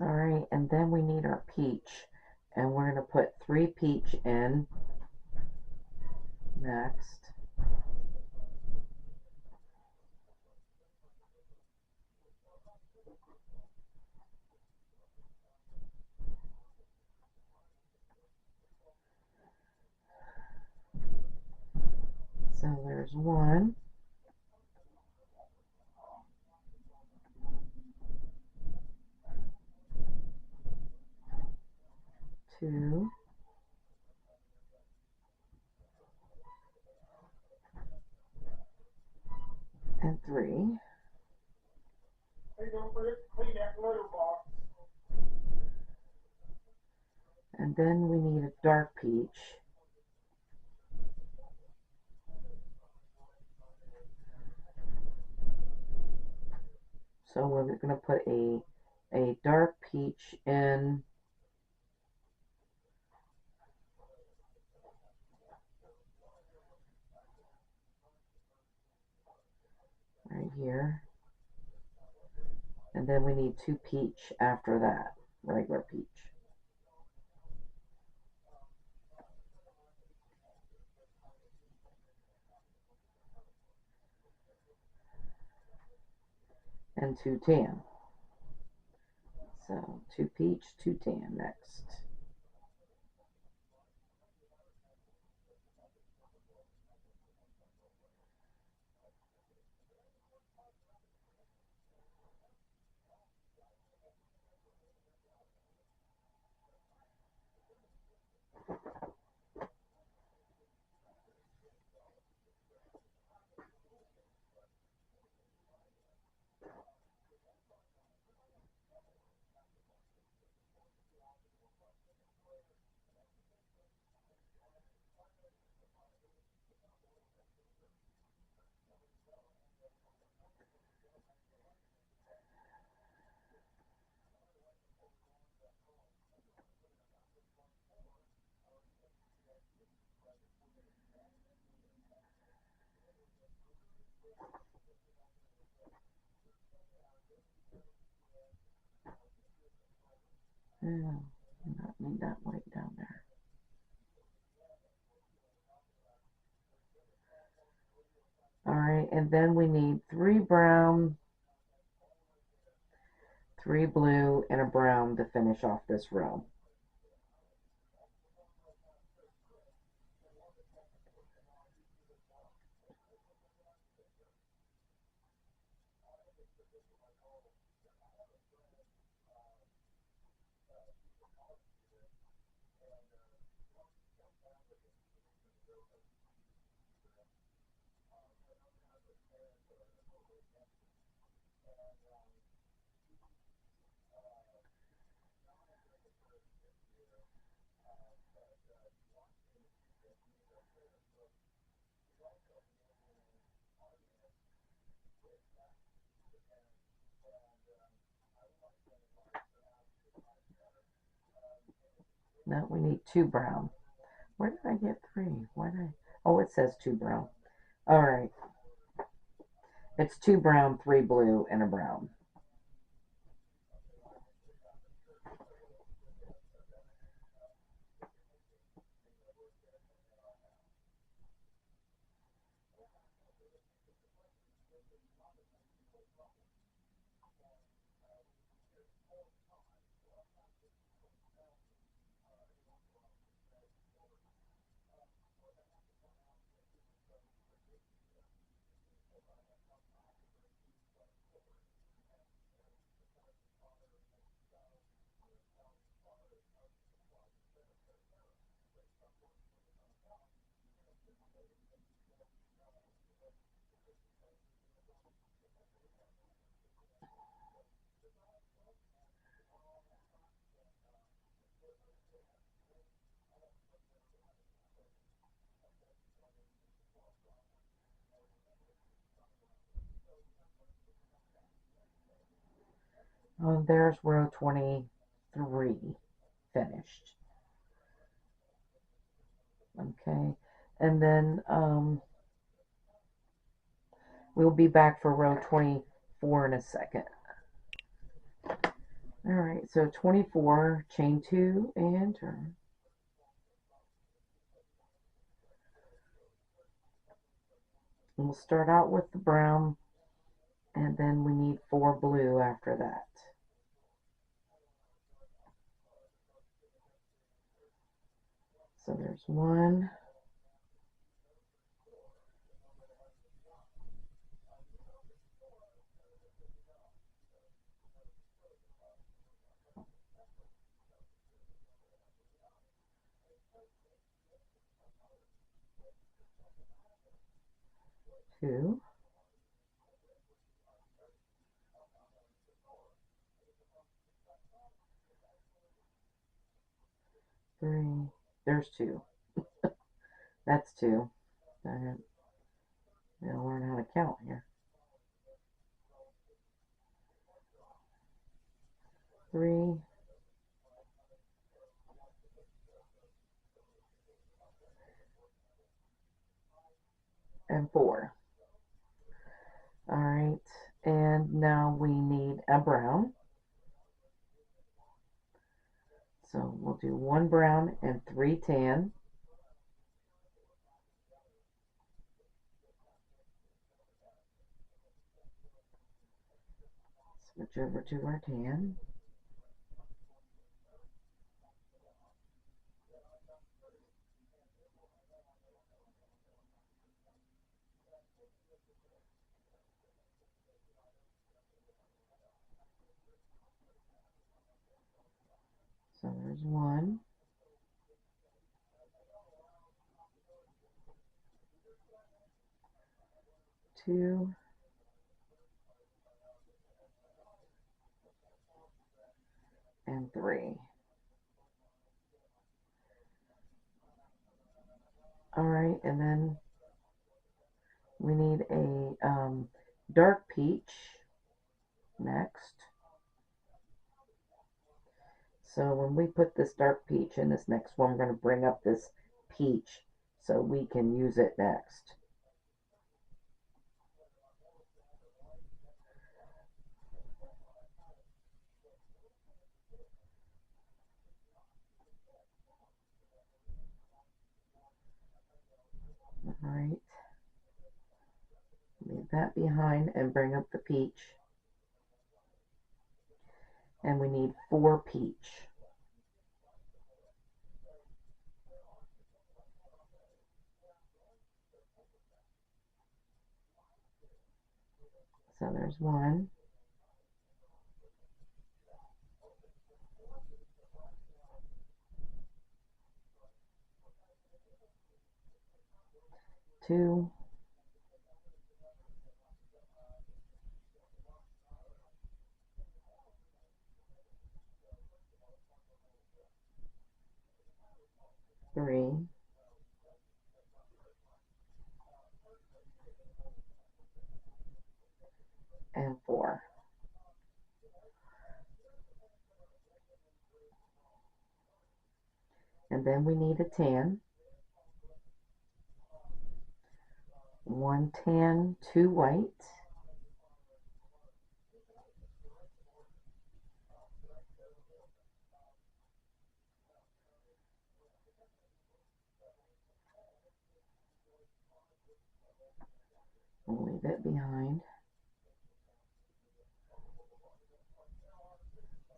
Alright, and then we need our peach. And we're going to put 3 peach in next. So there's 1. 2. And 3. Hey, don't forget to clean that litter box. And then we need a dark peach. So we're going to put a dark peach in right here. And then we need 2 peach after that, regular peach. And 2 tan. So 2 peach, 2 tan next. Yeah, not need that white down there. right, and then we need 3 brown, 3 blue, and a brown to finish off this row. No, we need 2 brown. Where did I get 3? Why did I? Oh, it says 2 brown. All right. It's 2 brown, 3 blue, and a brown. Oh, there's row 23 finished. Okay, and then we'll be back for row 24 in a second. All right, so 24, chain 2 and turn. And we'll start out with the brown, and then we need 4 blue after that. So there's 1, 2, 3. There's 2. That's 2. I'm gonna learn how to count here. 3, and 4. All right, and now we need a brown. So we'll do 1 brown and 3 tan. Switch over to our tan. So there's 1, 2, and 3. All right, and then we need a dark peach next. So when we put this dark peach in this next one, we're going to bring up this peach so we can use it next. All right. Leave that behind and bring up the peach. And we need 4 peach. So there's 1. 2. 3. And 4. And then we need a tan. 1 tan, 2 white. We'll leave it behind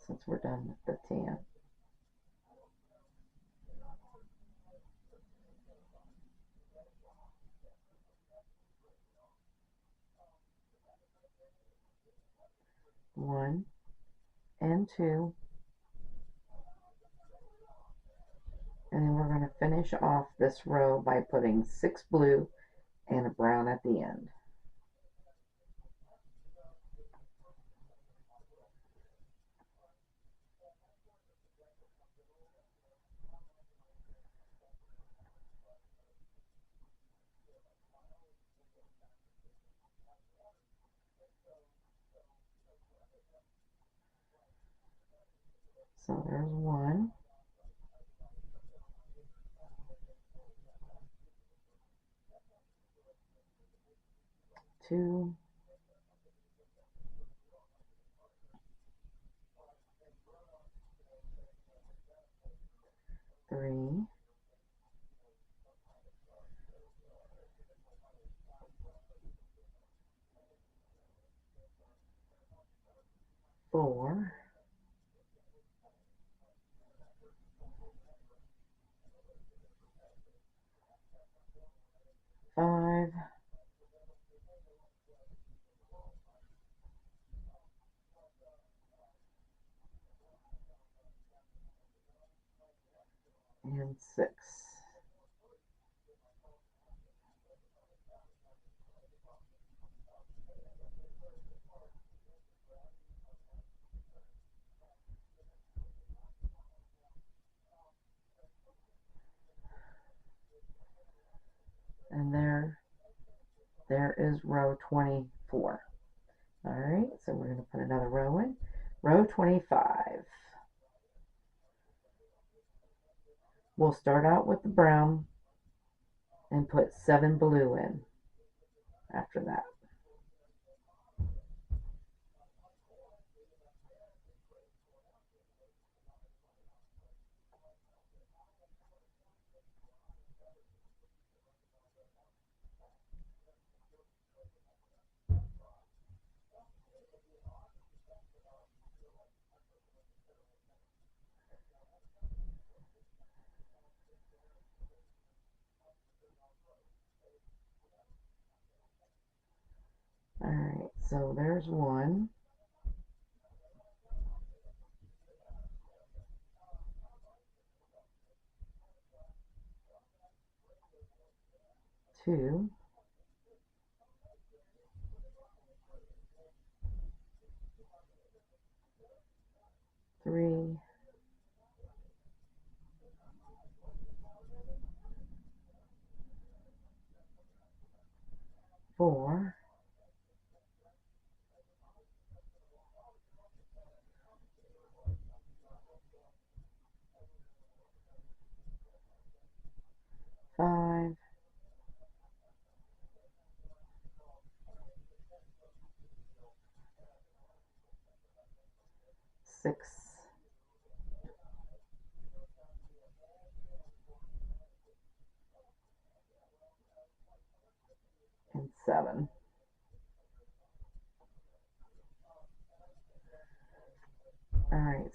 since we're done with the tan. One and 2. And then we're going to finish off this row by putting 6 blue and a brown at the end. So there's 1. 2. 3. 4. 5. And 6. And there is row 24. All right, so we're going to put another row in. Row 25. We'll start out with the brown and put 7 blue in after that. All right, so there's 1. 2. 3. 4. 5. 6. And 7.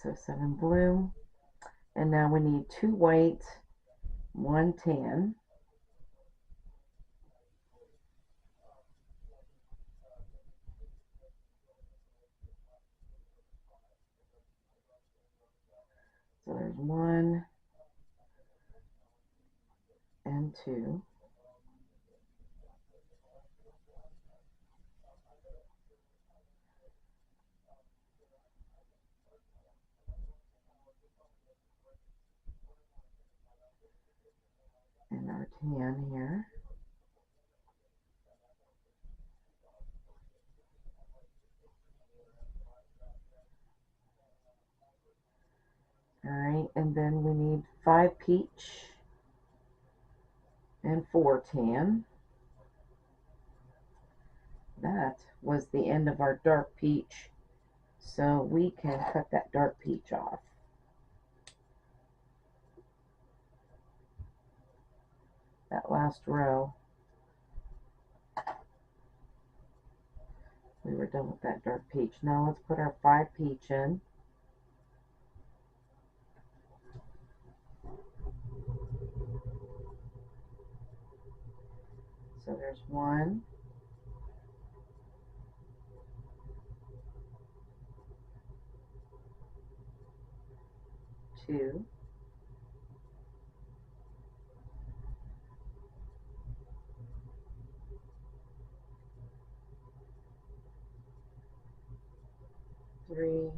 so 7 blue, and now we need 2 white, 1 tan. So there's 1 and 2. And our tan here. Alright, and then we need 5 peach and 4 tan. That was the end of our dark peach, so we can cut that dark peach off. That last row, we were done with that dark peach. Now let's put our 5 peach in. So there's 1, 2, 3,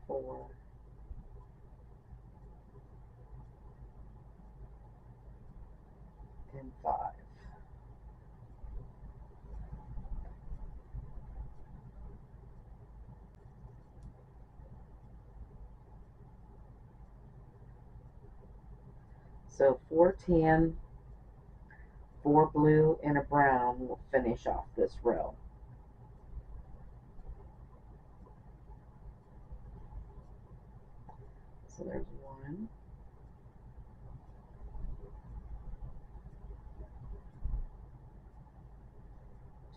4, and 5. So 4 tan, 4 blue, and a brown will finish off this row. So there's 1,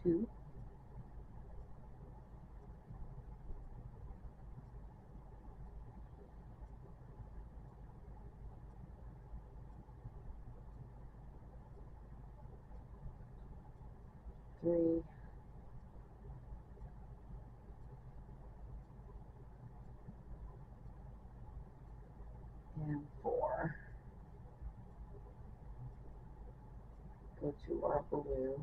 2, 3, and 4. Go to our blue.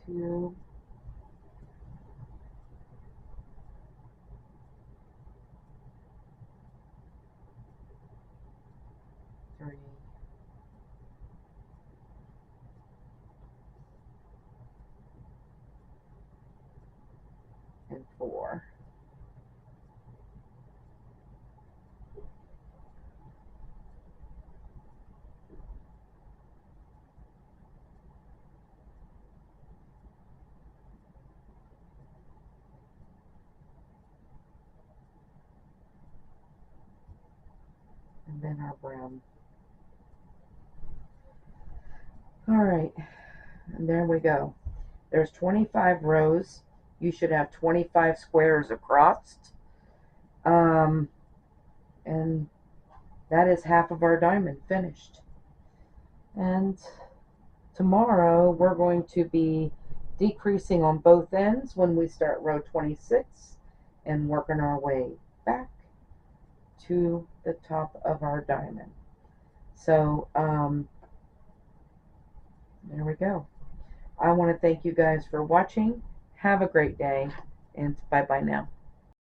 Two, three, and 4. And then our brown. Alright, and there we go. There's 25 rows. You should have 25 squares across. And that is half of our diamond finished. And tomorrow we're going to be decreasing on both ends when we start row 26 and working our way back to the top of our diamond. So there we go. I want to thank you guys for watching. Have a great day, and bye bye now.